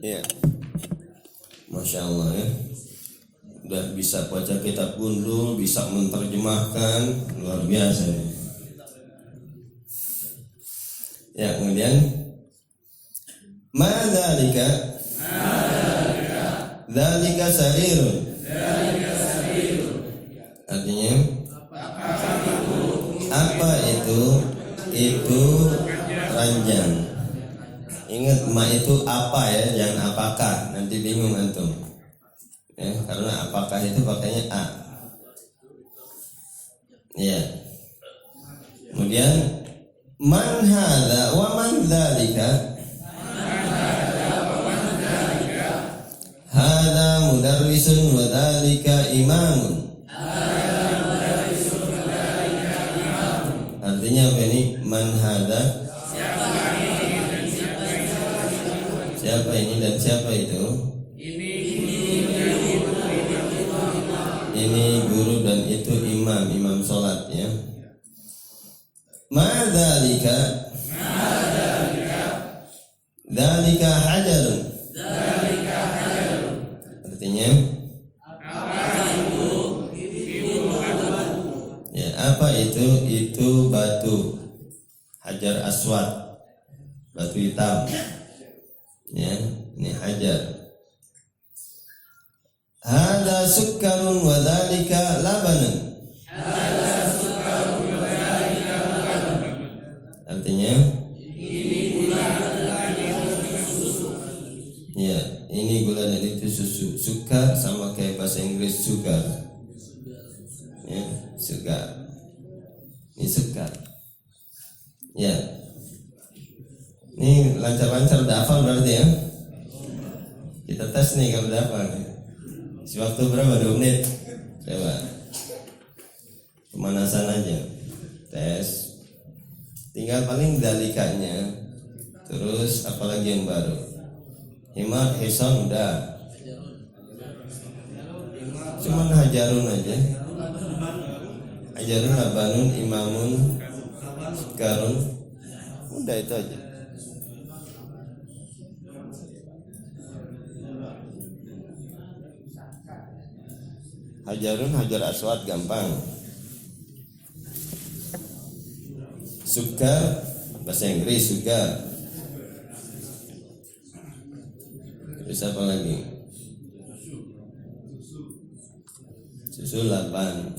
Ya. Masya Allah ya. Udah bisa baca kitab gundul, bisa menerjemahkan, luar biasa ya. Ya, kemudian ma dzalika. Dzalika sarirun. Artinya apa itu? Itu ranjang. Ingat ma itu apa ya, jangan apakah, nanti bingung antum. Ya, karena apakah itu pakainya a. Ya. Kemudian man hadza wa man dzalika. Hadza mudarrisun wa dzalika imamun. Artinya apa ini? Man hadza, siapa ini dan siapa itu? Ini guru dan itu imam, imam sholat ya. Ma dzalika, dzalika hajarun. Artinya ya, apa itu? Itu batu hajar aswad, batu hitam ya, ini hajar. Hada sukkarun wa dzalika labanun. Artinya ya, ini gula dan itu susu. Sukar sama kayak bahasa Inggris sugar ya, sugar. Ini sukar ya. Ini lancar-lancar udah hafal berarti ya. Kita tes nih kalau udah hafal. Si waktu berapa? 2 menit. Coba pemanasan aja, tes. Tinggal paling dalikanya. Terus apalagi yang baru? Himar, hison udah. Cuman hajarun aja. Hajarun, labanun, imamun, sukarun. Udah itu aja. Hajarun, hajar aswad gampang. Sukar bahasa Inggris sukar. Terus apa lagi? Susu laban.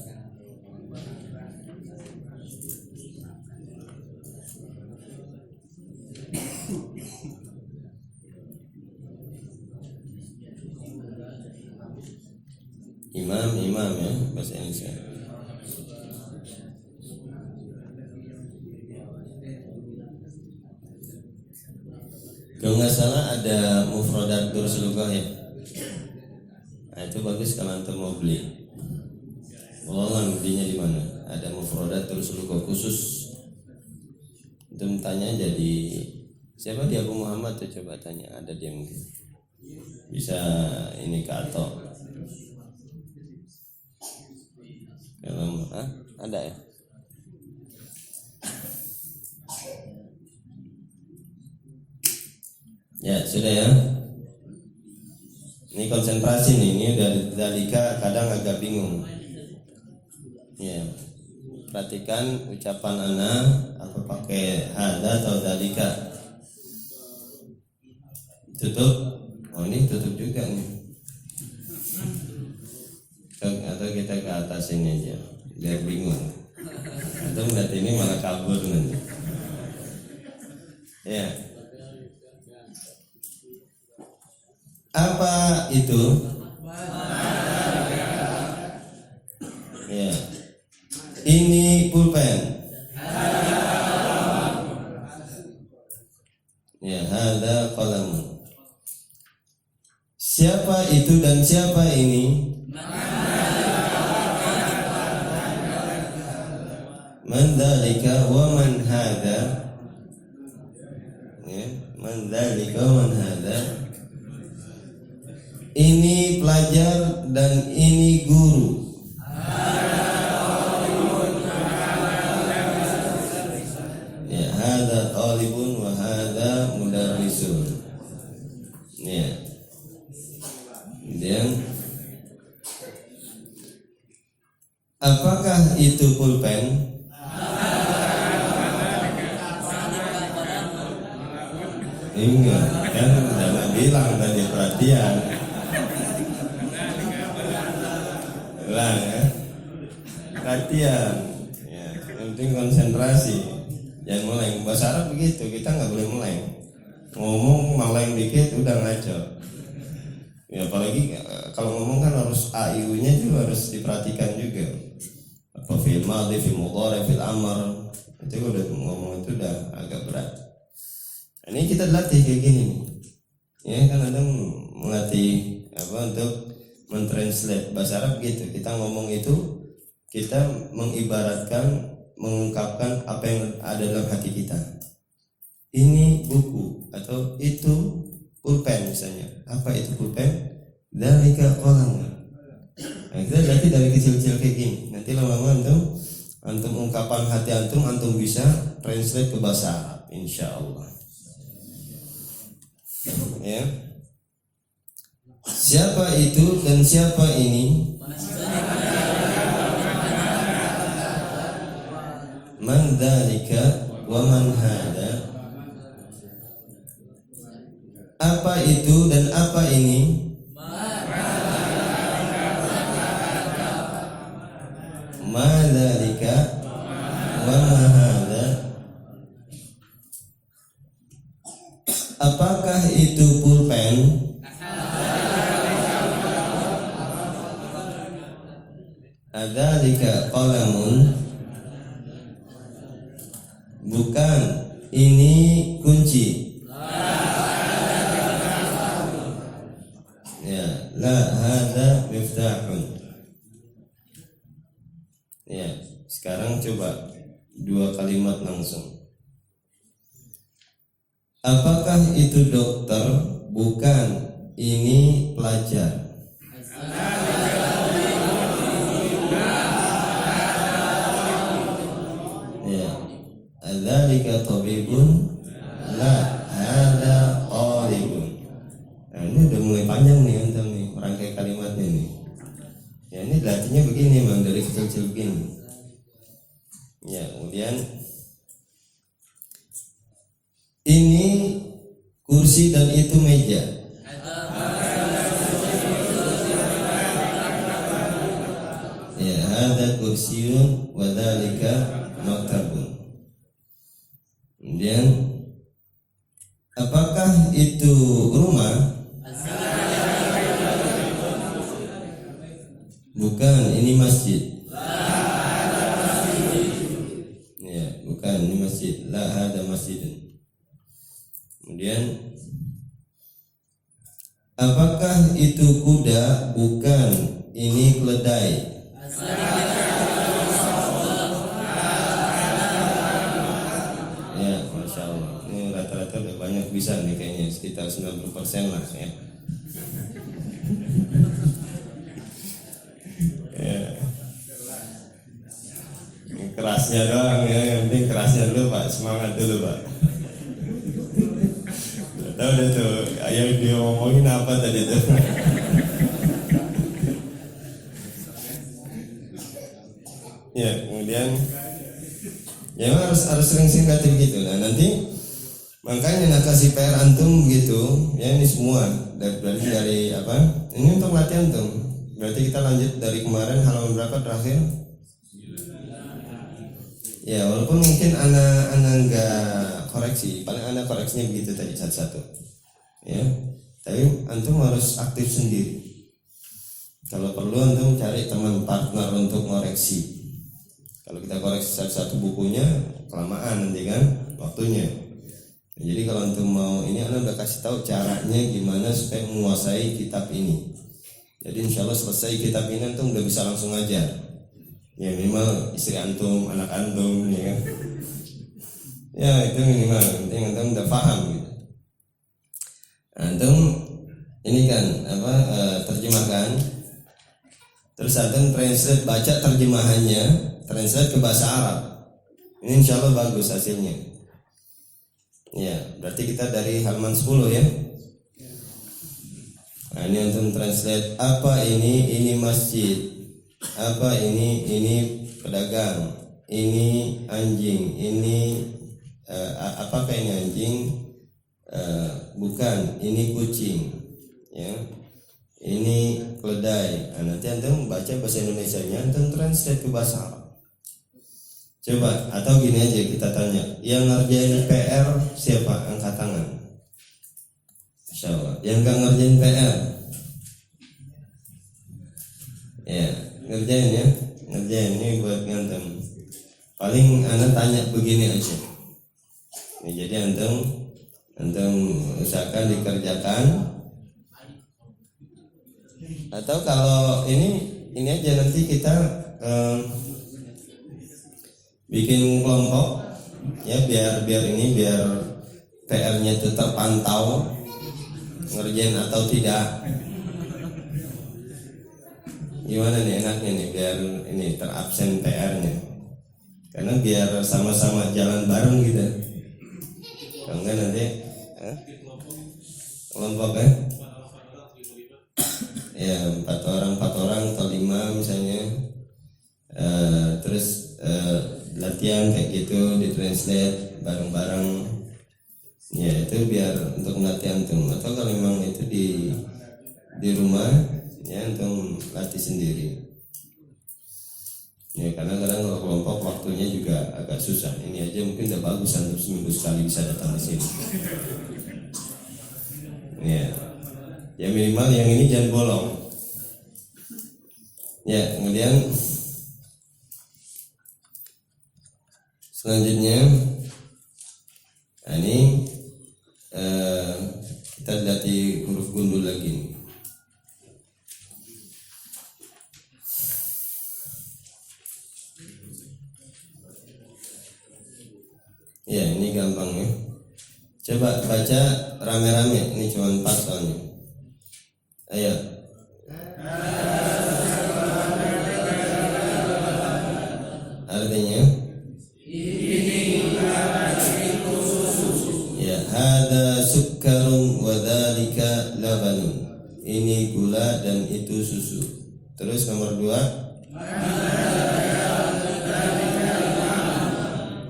Imam ya bahasa Indonesia. Kalau nggak salah ada mufradat dursul ghaib. Nah, itu bagus kalau antum mau beli. Wallah belinya di mana? Ada mufradat dursul ghaib khusus. Antum tanya jadi siapa dia Abu Muhammad tuh, coba tanya, ada dia mungkin. Bisa ini ke Ato. Kalau ada ya. Ya sudah ya. Ini konsentrasi nih. Ini dari dalika kadang agak bingung. Ya. Perhatikan ucapan ana, apa pakai hada atau dalika. Tutup. Oh ini tutup juga nih. Atau kita ke atas ini aja biar bingung. Atau ngeliat ini malah kabur nanti. Ya. Apa itu? Ya. Ini pulpen. Ya, hada qalamun. Siapa itu dan siapa ini? Man dzalika wa man hada. Ya, man dzalika wa man hada. Ini pelajar dan ini guru. Ya, hada talibun wa hada mudarrisun. Ya. Kemudian apakah itu pulpen? Enggak, kan udah bilang tadi perhatian. Ulang ya. Perhatian. Ya, yang penting konsentrasi. Jangan meleng. Bahasa Arab begitu, kita nggak boleh meleng. Ngomong meleng dikit udah ngaco. Ya apalagi kalau ngomong kan harus AIU-nya juga harus diperhatikan juga. Apa fil madhi, fil mudhari, fil amr. Itu udah ngomong itu udah agak berat. Ini kita latih kayak gini nih. Ya kan ada melatih untuk mentranslate bahasa Arab gitu. Kita ngomong itu kita mengibaratkan, mengungkapkan apa yang ada dalam hati kita. Ini buku atau itu pulpen misalnya. Apa itu pulpen? Dzalika qalam. Nah, kita latih dari kecil-kecil kayak gini. Nanti lama-lama antum ungkapan hati antum bisa translate ke bahasa Arab insyaallah. Ya. Siapa itu dan siapa ini? Man dzalika wa man hada. Apa itu dan apa ini? Ma dzalika wa ma hada. Apakah itu pulpen? Adzalika qalamun. Bukan, ini kunci. Ya, la hada miftahun. Ya, sekarang coba 2 kalimat langsung. Apakah itu dokter? Bukan, ini pelajar. Ya, adzalika tabibun, la hada qalibun. Nah, ini udah mulai panjang nih antum nih rangkai kalimatnya nih. Ya, ini latihnya begini Bang, dari kecil-kecil begini. Ya, kemudian ini kursi dan itu meja. Ya, ada kursiun wa dzalika maktabun. Kemudian apakah itu rumah? Bukan, ini masjid. Ya, bukan, ini masjid. La hada masjidun. Kemudian apakah itu kuda? Bukan, ini keledai. Ya, masya Allah. Ini rata-rata udah banyak bisa nih kayaknya, sekitar 90% lah ya. Ya. Ini kerasnya doang ya, yang penting kerasnya dulu Pak, semangat dulu Pak. Tahu deh tuh, ayah dia ngomongin apa tadi tuh? Ya, kemudian ya harus sering-sering latih begitu. Nah nanti makanya nak kasih PR antum gitu. Ya ini semua dari apa? Ini untuk latihan antum. Berarti kita lanjut dari kemarin halaman berapa terakhir? Ya walaupun mungkin anak enggak koreksi, paling anak koreksinya begitu tadi satu-satu. Ya, tapi antum harus aktif sendiri. Kalau perlu antum cari teman partner untuk koreksi. Kalau kita koreksi satu-satu bukunya kelamaan nanti kan waktunya. Jadi kalau antum mau ini, anak udah kasih tahu caranya gimana supaya menguasai kitab ini. Jadi insya Allah selesai kitab ini antum udah bisa langsung ajar. Ya minimal istri antum, anak antum, ya kan? Ya itu minimal. Penting antum udah paham gitu. Antum ini kan apa terjemahkan. Terus antum translate, baca terjemahannya, translate ke bahasa Arab. Ini insya Allah bagus hasilnya. Ya, berarti kita dari halaman 10 ya. Nah, ini antum translate apa ini masjid. Apa ini pedagang. Ini anjing, ini apakah ini anjing? Bukan, ini kucing. Ya. Ini keledai. Nah, nanti antum baca bahasa Indonesianya, antum translate ke bahasa Arab. Coba, atau gini aja kita tanya, yang ngerjain PR siapa? Angkat tangan. Masya Allah. Yang gak ngerjain PR? Ya, ngerjain ya. Ngerjain, ini buat ngantem. Paling anak tanya begini aja. Ya, jadi antum usahakan dikerjakan. Atau kalau ini aja nanti kita bikin kelompok ya biar PR-nya itu terpantau ngerjain atau tidak. Gimana nih enaknya nih biar ini terabsen PR-nya. Karena biar sama-sama jalan bareng gitu. Kalau enggak nanti kelompok ya. Ya 4 orang atau 5 misalnya. Terus latihan kayak gitu ditranslate bareng-bareng. Ya itu biar untuk latihan tuh. Atau kalau memang itu di rumah ya untuk latih sendiri. Ya karena kadang kalau kelompok waktunya juga agak susah. Ini aja mungkin udah bagus untuk seminggu sekali bisa datang ke sini. Ya minimal yang ini jangan bolong. Ya kemudian selanjutnya ini kita latih huruf gundul lagi. Ya ini gampang ya. Coba baca rame-rame. Ini cuma 4 soalnya. Ayo. Artinya ya hada sukkarun wa dzalika labanun. Ini gula dan itu susu. Terus nomor 2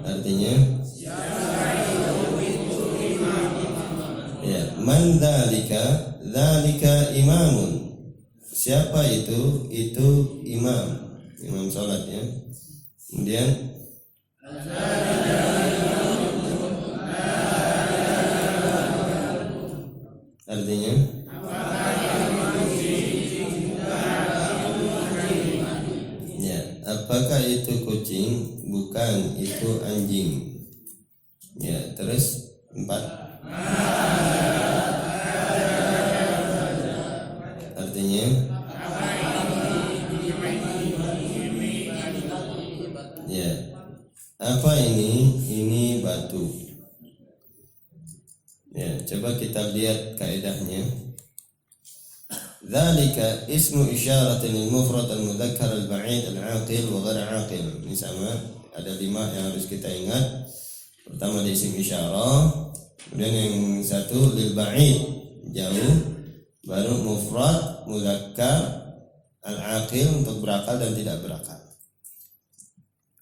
artinya ya man dzalika imamun. Siapa itu? Itu imam salat ya. Kemudian artinya ya apakah itu kucing? Bukan, itu anjing. Ya terus 4 artinya ya apa ini batu. Ya coba kita lihat kaidahnya. Dzalika ismu isyaratin lil mufrad al mudzakkar al ba'id al aqil wa ghair aqil. Ini sama, ada 5 yang harus kita ingat. Pertama di isim isyarah, kemudian yang satu lil ba'id jauh, baru mufrad mudzakkar al aqil untuk berakal dan tidak berakal.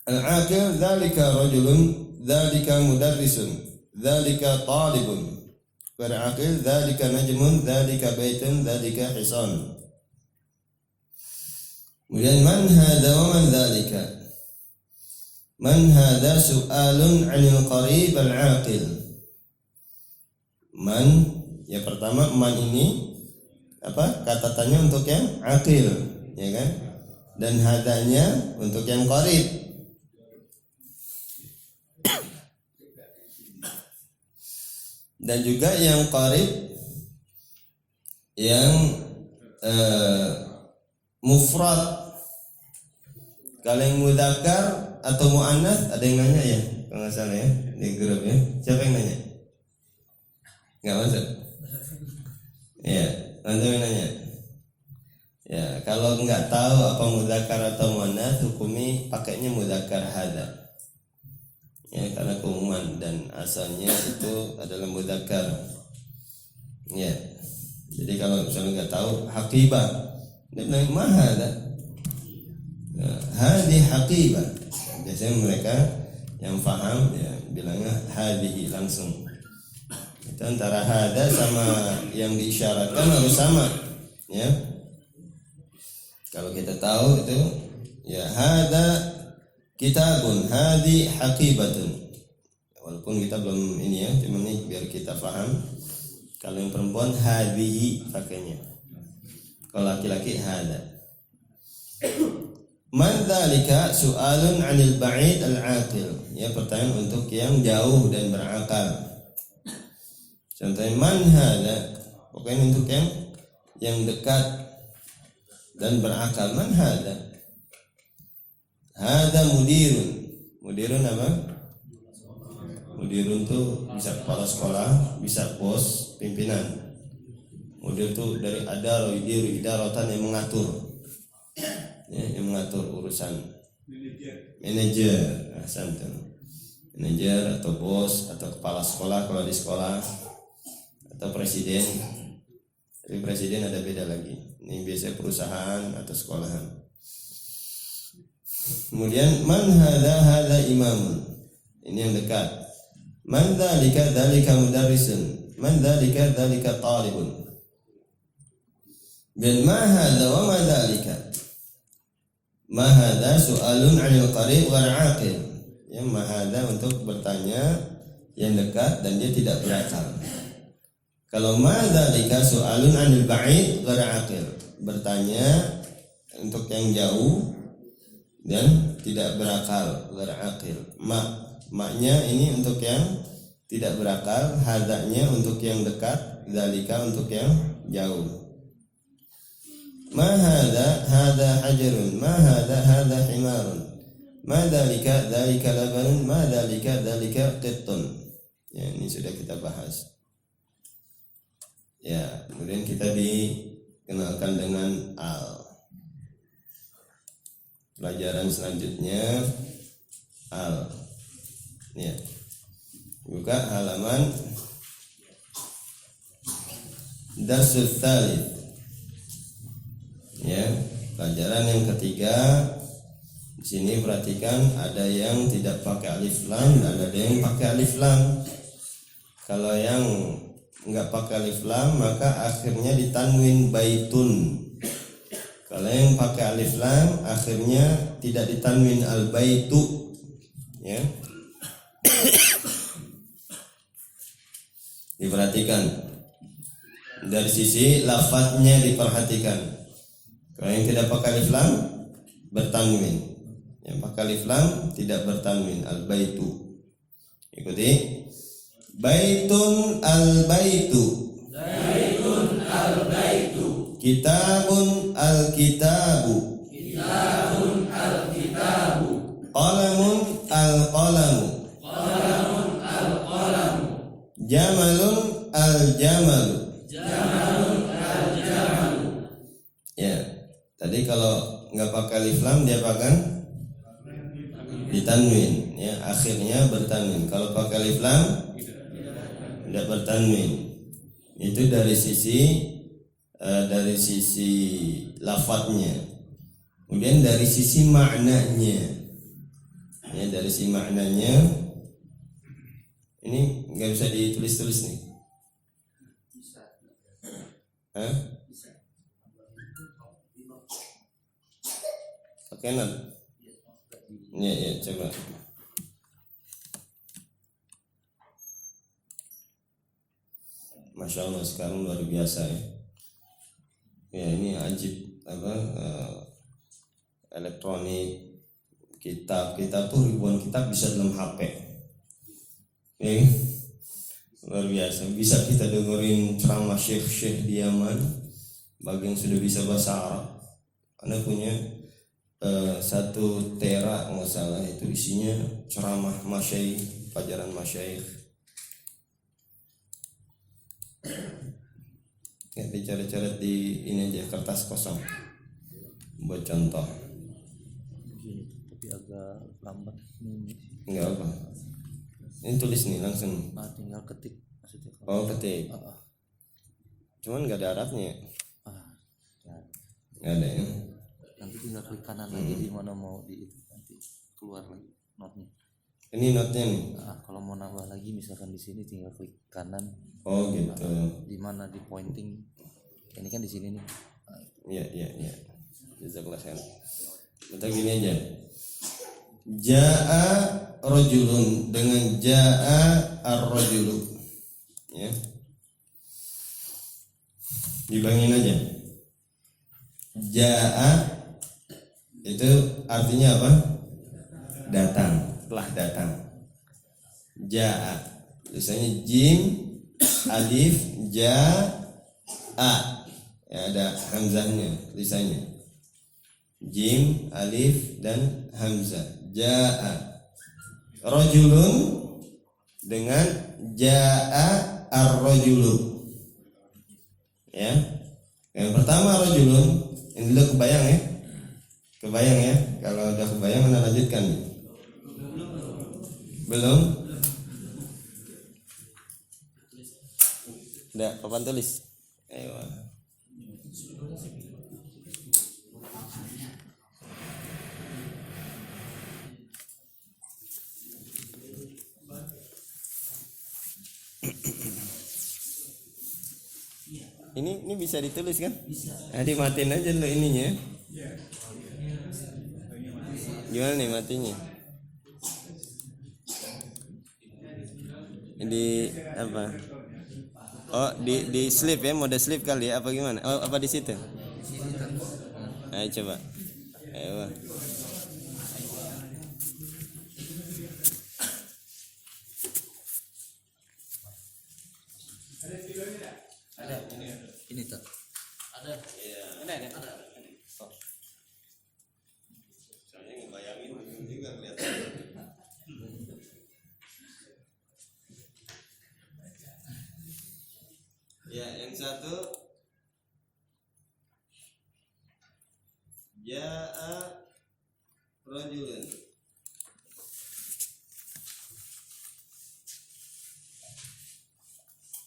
Al aqil dzalika rajulun, dzalika mudarrisun, dzalika talibun. Berakil dzalika najmun, dzalika baitun, dzalika hisan. Kemudian man hada wa man dzalika. Man hada su'alun 'anil qarib al-'aqil. Man ya pertama man ini apa? Kata tanya untuk yang aqil, ya kan? Dan hadanya untuk yang qarib. Dan juga yang qarib yang mufrad. Kalau yang mudzakkar atau muannats ada yang nanya ya, kalau nggak salah ya di grup ya. Siapa yang nanya? Nggak masuk. Ya, nanti yang nanya. Ya, kalau nggak tahu apa mudzakkar atau muannats, hukumi pakainya mudzakkar hadza. Ya, karena keumuman dan asalnya itu adalah mudzakkar. Ya. Jadi kalau misalnya nggak tahu haqibah, dia bilang mahada. Ya, hadi haqibah. Biasanya mereka yang paham ya bilangnya hadihi langsung. Itu antara hada sama yang diisyaratkan harus sama. Ya. Kalau kita tahu itu ya hada kitabun, hadi haqibatun. Walaupun kita belum ini ya, cuma ini biar kita paham. Kalau yang perempuan hadihi pakainya. Kalau laki-laki hada. Man dzalika su'alun 'anil ba'id al-'aqil. Ya, pertanyaan untuk yang jauh dan berakal. Contohnya man hadza, pokoknya untuk yang dekat dan berakal. Man hadza? Hadza mudirun. Mudirun apa? Mudirun tuh bisa kepala sekolah, bisa bos, pimpinan. Mudir tuh dari adaro, yudiru, idaratan, yang mengatur. Ya, yang mengatur urusan manajer, manajer atau bos atau kepala sekolah kalau di sekolah, atau presiden. Tapi presiden ada beda lagi. Ini biasanya perusahaan atau sekolahan. Kemudian man hadza imamun. Ini yang dekat. Man dzalika mudarrisun. Man dzalika talibun. Dan ma hadza wa ma dzalika. Ma hadza su'alun 'anil qarib ghair 'aqil. Ya, ma hadza untuk bertanya yang dekat dan dia tidak berakal. Kalau ma dzalika su'alun 'anil ba'id ghair 'aqil, bertanya untuk yang jauh dan tidak berakal, ghair 'aqil. Maknya ini untuk yang tidak berakal, hadzanya untuk yang dekat, dzalika untuk yang jauh. Ma hadza hajarun, ma hadza himarun, ma dzalika labanun, ma dzalika qittun. Ya, ini sudah kita bahas. Ya, kemudian kita dikenalkan dengan al. Pelajaran selanjutnya al. Ya. Buka halaman Darsul Tsalits. Ya, pelajaran yang ketiga. Di sini perhatikan ada yang tidak pakai alif lam dan ada yang pakai alif lam. Kalau yang enggak pakai alif lam maka akhirnya ditanwin baitun. Kalau yang pakai alif lam akhirnya tidak ditanwin al baitu. Ya. Diperhatikan. Dari sisi lafadznya diperhatikan. Kalau yang tidak pakai alif lam bertanwin, yang pakai alif lam tidak bertanwin, al baitu. Ikuti. Baitun al baitu. Baitun al baitu. Kitabun al kitabu. Kitabun al kitabu. Qalamun al qalamu. Qalamun al qalamu. Jamalun al jamalu. Jamalun al jamalu. Ya. Tadi kalau nggak pakai alif lam dia akan ditanwin, ya, akhirnya bertanwin. Kalau pakai alif lam tidak bertanwin. Itu dari sisi lafadznya. Kemudian dari sisi maknanya, ya, dari sisi maknanya ini nggak bisa ditulis-tulis nih. Hah? Oke, nah. Ya, coba. Masya Allah, sekarang luar biasa ya. Ya, ini ajib elektronik, kitab tuh ribuan kitab bisa dalam HP. Ya, luar biasa. Bisa kita dengerin ceramah syekh di Yaman, bagi yang sudah bisa bahasa Arab. Anda punya 1 tera nggak salah, itu isinya ceramah masyaikh, pelajaran masyaikh. Ya, dicoret-coret di ini aja, kertas kosong buat contoh. Tapi agak lambat ini. Enggak apa. Ini tulis nih langsung. Tinggal ketik maksudnya. Oh, ketik. Cuman nggak ada Arabnya. Nggak ada ya. Nanti tinggal klik kanan lagi di mana mau di itu, nanti keluar lagi notnya. Ini notnya nih. Kalau mau nambah lagi misalkan di sini tinggal klik kanan. Oh gitu. Di mana di pointing? Ini kan di sini nih. Iya. Jazakallah khair. Kita gini aja. Jaa rajulun dengan jaa ar-rajulu. Ya. Dibangin aja. Jaa Itu artinya apa? Datang, telah datang. Jaa, tulisannya jim, alif, a, ya, ada hamzahnya tulisannya. Jim, alif, dan hamzah. Jaa. Rajulun dengan jaa ar-rajulu. Ya. Yang pertama rajulun, ini dulu kebayang ya? Kebayang ya? Kalau udah kebayang mana lanjutkan? Belum? Udah, papan tulis. Ayo. Ini bisa ditulis kan? Nah, dimatiin aja dulu ininya. Gimana nih matinya? Di apa? Oh, di slip ya, mode slip kali ya, apa gimana? Oh, apa di situ? Ayo coba. Ayo. Ini tuh. Ada. Soalnya ngebayangin juga kelihatan. Ya, yang satu jaa rajulun.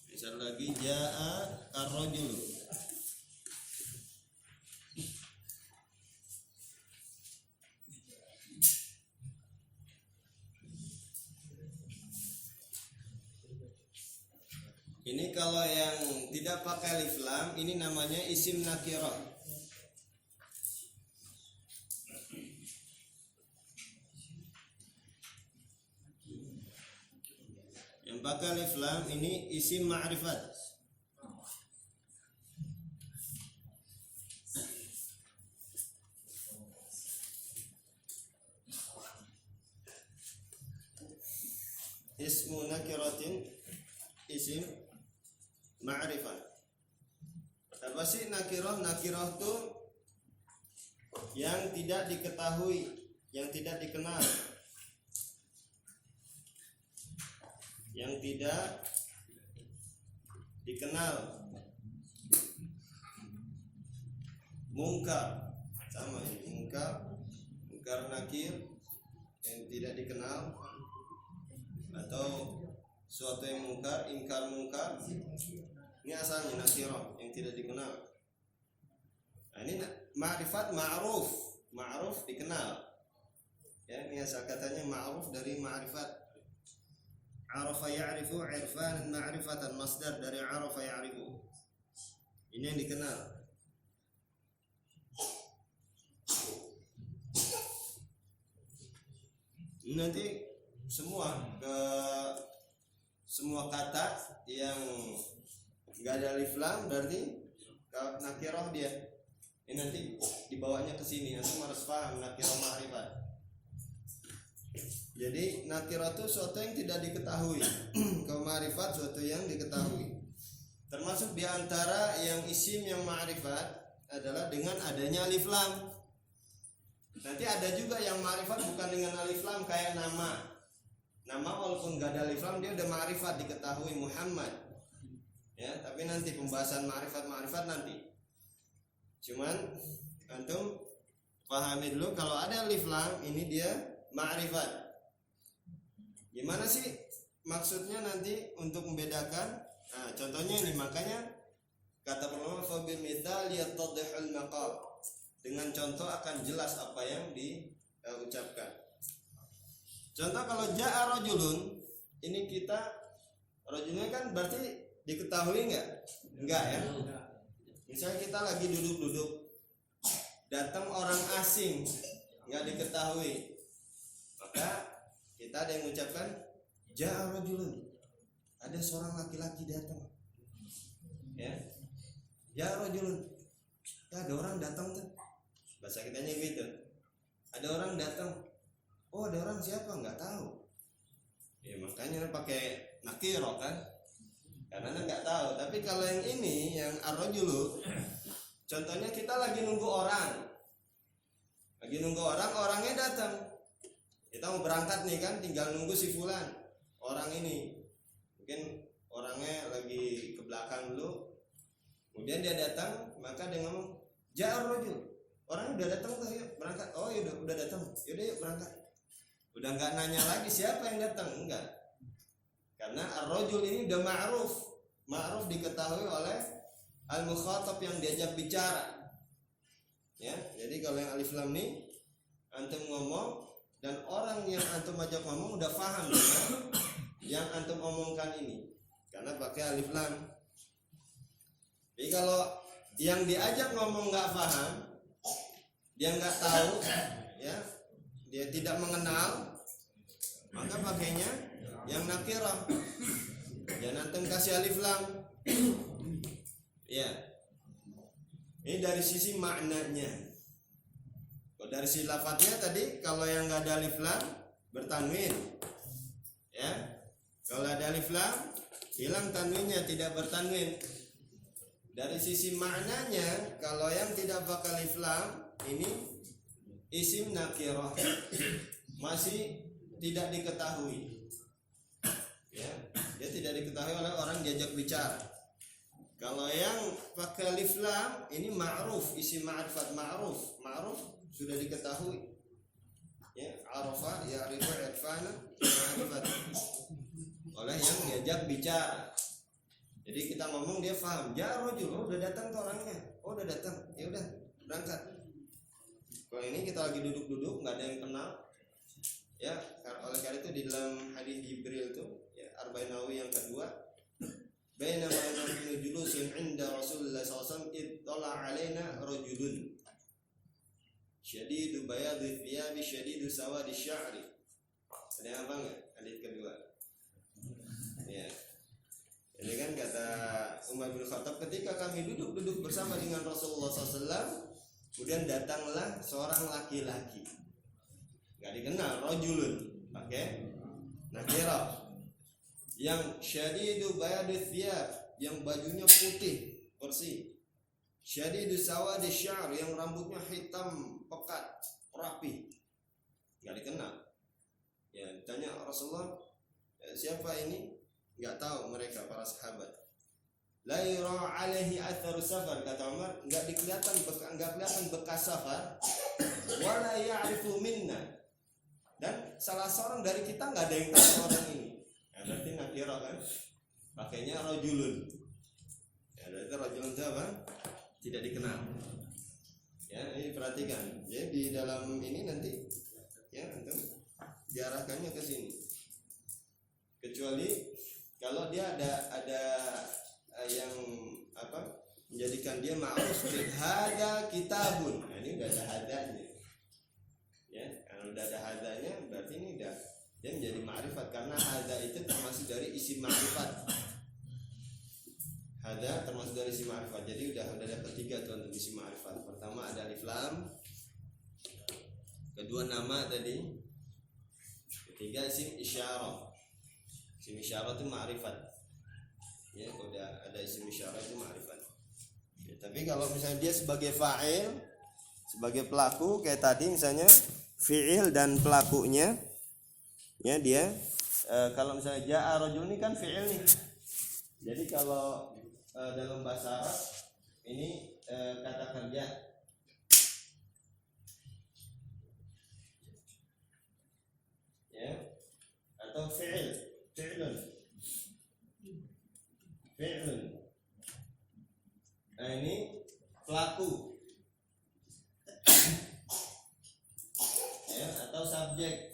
Misal lagi jaa ar-rajulu. Ini kalau yang tidak pakai alif lam, ini namanya isim nakirah. Yang pakai alif lam ini isim ma'rifat. Ismu nakiratin, isim ma'rifah. Apa sih nakirah? Nakirah itu yang tidak diketahui, yang tidak dikenal, yang tidak dikenal. Mungkar sama ini, mungkar nakir yang tidak dikenal, atau suatu yang mungkar, ingkar mungkar. Ini asalnya nakirah yang tidak dikenal. Nah, ini ma'rifat ma'ruf dikenal. Ya, ini asal katanya ma'ruf dari ma'rifat. Arafa ya'rifu, irfan ma'rifatan, masdar dari arafa ya'rifu. Ini yang dikenal. Ini nanti semua kata yang nggak ada alif lam berarti nakirah dia. Ini nanti dibawanya ke sini, nanti harus paham nakirah ma'rifat. Jadi nakirah itu suatu yang tidak diketahui. Kalau ma'rifat suatu yang diketahui. Termasuk diantara yang isim yang ma'rifat adalah dengan adanya alif lam. Nanti ada juga yang ma'rifat bukan dengan alif lam, kayak nama. Nama walaupun gak ada alif lam dia udah ma'rifat, diketahui Muhammad. Ya, tapi nanti pembahasan ma'rifat nanti. Cuman antum pahami dulu kalau ada alif lam ini dia ma'rifat. Gimana sih maksudnya nanti untuk membedakan? Nah, contohnya ini, makanya kata ulama fa bil mithal yattadhihul maqam. Dengan contoh akan jelas apa yang diucapkan. Contoh kalau ja'a rajulun, ini kita rajulnya kan berarti diketahui enggak ya? Misalnya kita lagi duduk-duduk, datang orang asing, enggak diketahui, maka kita ada yang mengucapkan ja'a rajulun, ada seorang laki-laki datang, ya, ja'a rajulun, ya ada orang datang tuh, bahasa kitanya gitu. Ada orang datang, oh ada orang siapa nggak tahu. Ya makanya pakai nakiro kan, karena nggak tahu. Tapi kalau yang ini, yang ar-rajulu, contohnya kita lagi nunggu orang, orangnya datang. Kita mau berangkat nih kan, tinggal nunggu si fulan. Orang ini, mungkin orangnya lagi ke belakang dulu, kemudian dia datang, maka dia ngomong, ja'ar rajul. Orang udah datang tuh, yuk berangkat. Oh ya udah datang, yaudah yuk berangkat. Udah nggak nanya lagi siapa yang datang, enggak. Karena ar-rajul ini udah ma'ruf diketahui oleh al-mukhatab yang diajak bicara. Ya, jadi kalau yang alif lam nih antum ngomong dan orang yang antum ajak ngomong udah paham dengan yang antum omongkan ini karena pakai alif lam. Jadi kalau yang diajak ngomong nggak paham, dia nggak tahu, ya, dia tidak mengenal, maka pakainya yang nakirah. Dan antum kasih alif lam. Ya. Ini dari sisi maknanya. Kalau dari sisi lafadznya tadi, kalau yang nggak ada alif lam bertanwin, ya. Kalau ada alif lam hilang tanwinnya, tidak bertanwin. Dari sisi maknanya, kalau yang tidak pakai alif lam ini isim nakirah, masih tidak diketahui. Ya, dia tidak diketahui oleh orang diajak bicara. Kalau yang pakai alif lam ini ma'ruf, isim ma'rifat, ma'ruf sudah diketahui. Ya, arafa ya'rifu irfana ma'rifat oleh yang diajak bicara. Jadi kita ngomong dia paham. Ya rajul, oh, udah datang tuh orangnya. Oh udah datang, ya udah berangkat. Kalau ini kita lagi duduk-duduk nggak ada yang kenal. Ya, oleh karena itu di dalam hadis Jibril itu, ya, Arba'in Nawawi yang kedua, bainama nahnu julusun 'inda Rasulullah sallallahu alaihi wasallam ittala 'alaina rajulun syadidu bayadhi thiyabi syadidu sawadi sya'ri. Ada apa enggak? Hadis kedua. Ya. Ini kan kata Umar bin Khattab, ketika kami duduk bersama dengan Rasulullah SAW, kemudian datanglah seorang laki-laki, nggak dikenal, rajulun, pakai nakirah, yang syadidu bayadhi thiyab, yang bajunya putih bersih, syadidu sawadi syar, yang rambutnya hitam pekat rapi, nggak dikenal. Ya ditanya Rasulullah, siapa ini? Nggak tahu mereka para sahabat. La yura alaihi atharu safar, kata Umar, nggak kelihatan bekas safar, wala ya'rifu minna, dan salah seorang dari kita nggak ada yang tahu orang ini. Ya, berarti nakira kan, pakainya rajulun. Ya, berarti rajulun itu apa? Tidak dikenal. Ya, ini perhatikan. Jadi di dalam ini nanti, ya, antum diarahkannya ke sini. Kecuali kalau dia ada yang apa menjadikan dia ma'ruf hada kitabun. Nah, ini udah ada hadanya. Ya, kalau udah ada hadanya berarti ini udah dia menjadi ma'rifat, karena hada itu termasuk dari isim ma'rifat. Hada termasuk dari isim ma'rifat. Jadi udah ada ketiga tuh untuk isim ma'rifat. Pertama ada alif lam. Kedua nama tadi. Ketiga isim isyarah. Isim isyarah itu ma'rifat. Ya, udah ada isim isyarah itu ma'rifat. Ya, tapi kalau misalnya dia sebagai fa'il, sebagai pelaku kayak tadi misalnya fi'il dan pelakunya, ya dia kalau misalnya ja'a rajul ini kan fi'il nih. Jadi kalau dalam bahasa Arab ini kata kerja. Ya. Atau fi'il. Fi'lun. Nah ini pelaku, ya, atau subjek,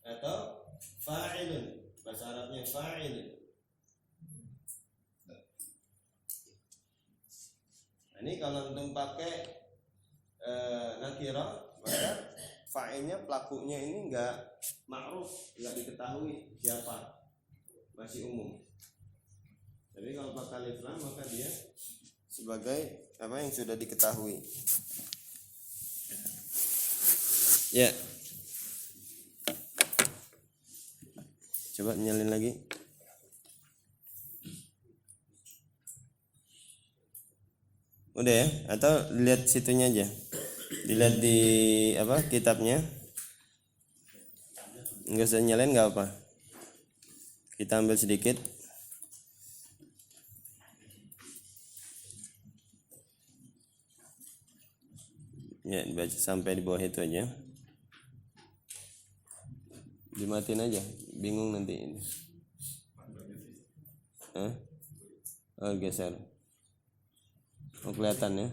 atau fa'ilun, bahasa Arabnya fa'ilun. Nah, ini kalau untuk pakai nakirah, maka fa'ilnya, pelakunya ini enggak ma'ruf, enggak diketahui siapa, masih umum. Jadi kalau pakai alif lam maka dia sebagai apa yang sudah diketahui. Ya. Coba nyalin lagi. Udah ya? Atau lihat situnya aja. Dilihat di apa kitabnya. Enggak usah nyalain enggak apa. Kita ambil sedikit. Ya, baca sampai di bawah itu aja. Dimatiin aja, bingung nanti ini. Hah? Oh, geser. Oh, kelihatan ya.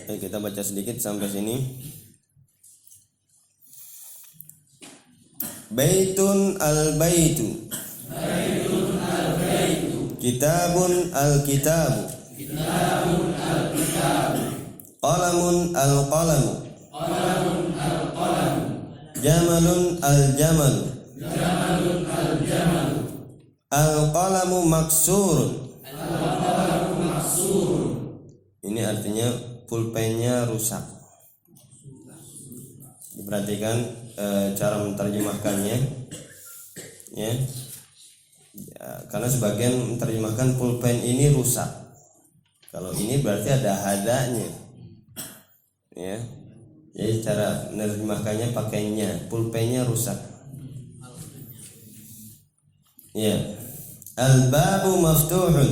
Oke, kita baca sedikit sampai sini. Baitun al-baitu. Kitabun al-kitabu. Qalamun al-qalamu. Jamalun al-jamalu. Al-qalamu maksurun. Ini artinya pulpennya rusak. Diperhatikan cara menerjemahkannya, ya. Karena sebagian menerjemahkan pulpen ini rusak. Kalau ini berarti ada hadanya, ya. Jadi cara menerjemahkannya pakainya pulpennya rusak. Ya. Al-babu maftuhun.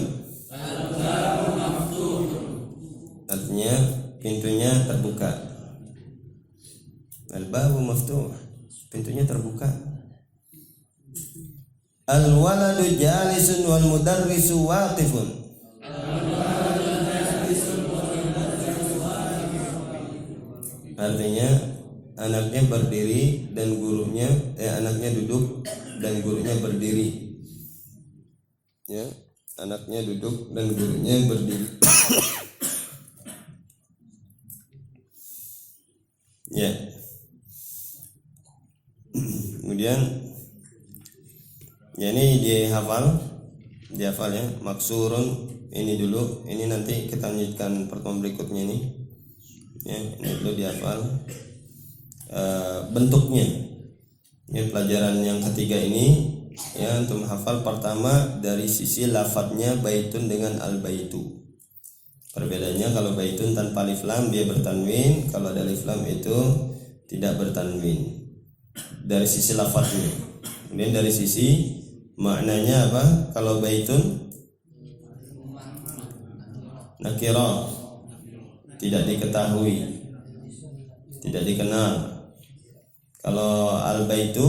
Artinya pintunya terbuka. Al-babu maftuh, pintunya terbuka. Al-waladu jalisun wal mudarrisu waqifun. Artinya anaknya berdiri dan gurunya anaknya duduk dan gurunya berdiri. Ya, anaknya duduk dan gurunya berdiri. Ya. Kemudian ya ini dihafal ya, maksurun ini dulu, ini nanti kita lanjutkan pertemuan berikutnya ini. Ya, ini dulu dihafal. Bentuknya. Ini pelajaran yang ketiga ini ya, untuk menghafal pertama dari sisi lafadznya baitun dengan al-baitu. Perbedaannya kalau baitun tanpa alif lam dia bertanwin, kalau ada alif lam itu tidak bertanwin. Dari sisi lafadznya. Kemudian dari sisi maknanya apa? Kalau baitun nakirah, tidak diketahui, tidak dikenal. Kalau al-baitu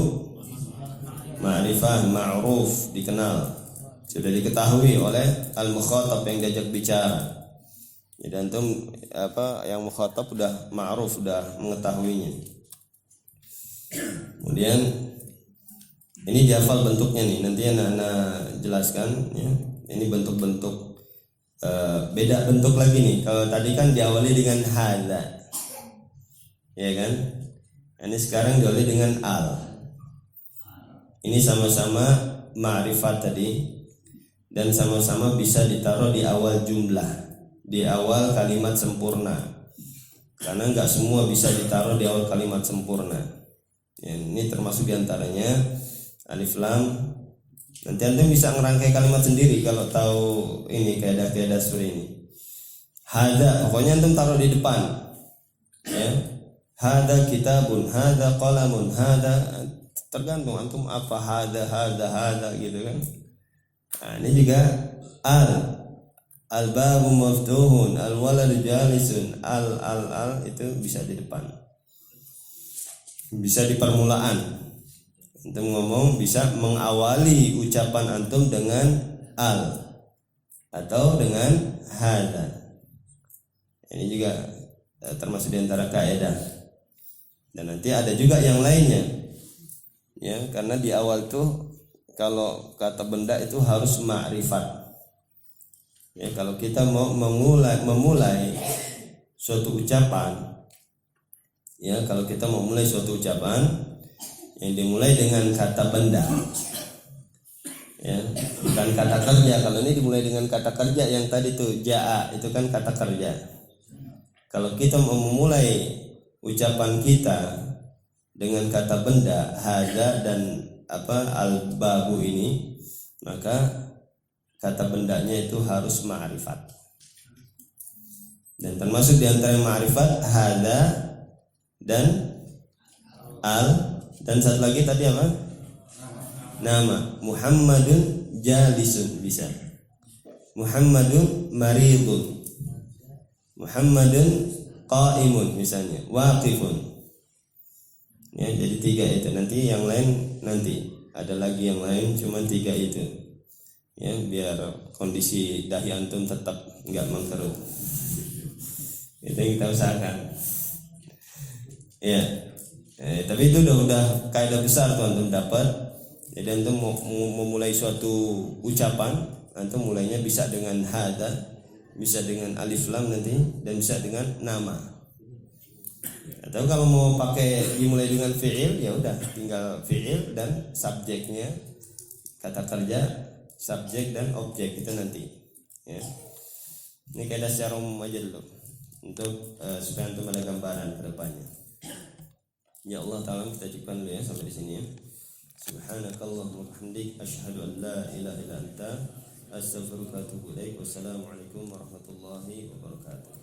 ma'rifah, ma'ruf, dikenal, sudah diketahui oleh al-mukhatab yang diajak bicara. Jadi antum yang mukhatab udah ma'ruf, udah mengetahuinya. Kemudian ini dihafal bentuknya nih, nanti anak-anak jelaskan ya. Ini bentuk-bentuk beda bentuk lagi nih. Kalau tadi kan diawali dengan hadza, ya kan? Ini sekarang diawali dengan al. Ini sama-sama ma'rifat tadi dan sama-sama bisa ditaruh di awal jumlah, di awal kalimat sempurna. Karena nggak semua bisa ditaruh di awal kalimat sempurna. Ya, ini termasuk diantaranya alif lam. Nanti antum bisa ngerangkai kalimat sendiri kalau tahu ini kaidah-kaidah seperti ini. Hada, pokoknya antum taruh di depan. Ya. Hada kitabun, hada qalamun, hada, tergantung antum apa hada gitu kan. Nah, ini juga al-babu maftuhun, al-waladu jalisun, al itu bisa di depan. Bisa di permulaan. Antum ngomong bisa mengawali ucapan antum dengan al atau dengan hada. Ini juga termasuk di antara kaidah. Dan nanti ada juga yang lainnya. Ya, karena di awal tuh kalau kata benda itu harus ma'rifat. Ya, kalau kita mau memulai suatu ucapan, ya, kalau kita mau mulai suatu ucapan yang dimulai dengan kata benda, ya, bukan kata kerja. Kalau ini dimulai dengan kata kerja yang tadi tuh jaa, itu kan kata kerja. Kalau kita mau memulai ucapan kita dengan kata benda hadza dan al-babu ini, maka kata bendanya itu harus ma'rifat. Dan termasuk di antara ma'rifat hadza dan al, dan satu lagi tadi apa? Nama. Muhammadun jalisun bisa. Muhammadun maridun. Muhammadun qaimun misalnya, waqifun. Ya, jadi 3 itu. Nanti yang lain nanti ada lagi yang lain, cuma 3 itu. Ya, biar kondisi dahi antum tetap enggak mengkerut. Itu yang kita usahakan. Ya. Tapi itu udah kaidah besar tuh antum dapat. Jadi antum mau memulai suatu ucapan, antum mulainya bisa dengan hadza, bisa dengan alif lam nanti, dan bisa dengan nama. Atau kalau mau pakai dimulai dengan fi'il, ya udah tinggal fi'il dan subjeknya, kata kerja, subjek dan objek itu nanti. Ya. Ini kaidah secara umum aja dulu untuk supaya antum ada gambaran ke depannya. Ya Allah Ta'ala, kita cukupkan dulu ya sampai di sini ya. Subhanakallahumma wa bihamdik asyhadu an la ilaha illa anta astaghfiruka wa atubu ilaik. Wassalamualaikum warahmatullahi wabarakatuh.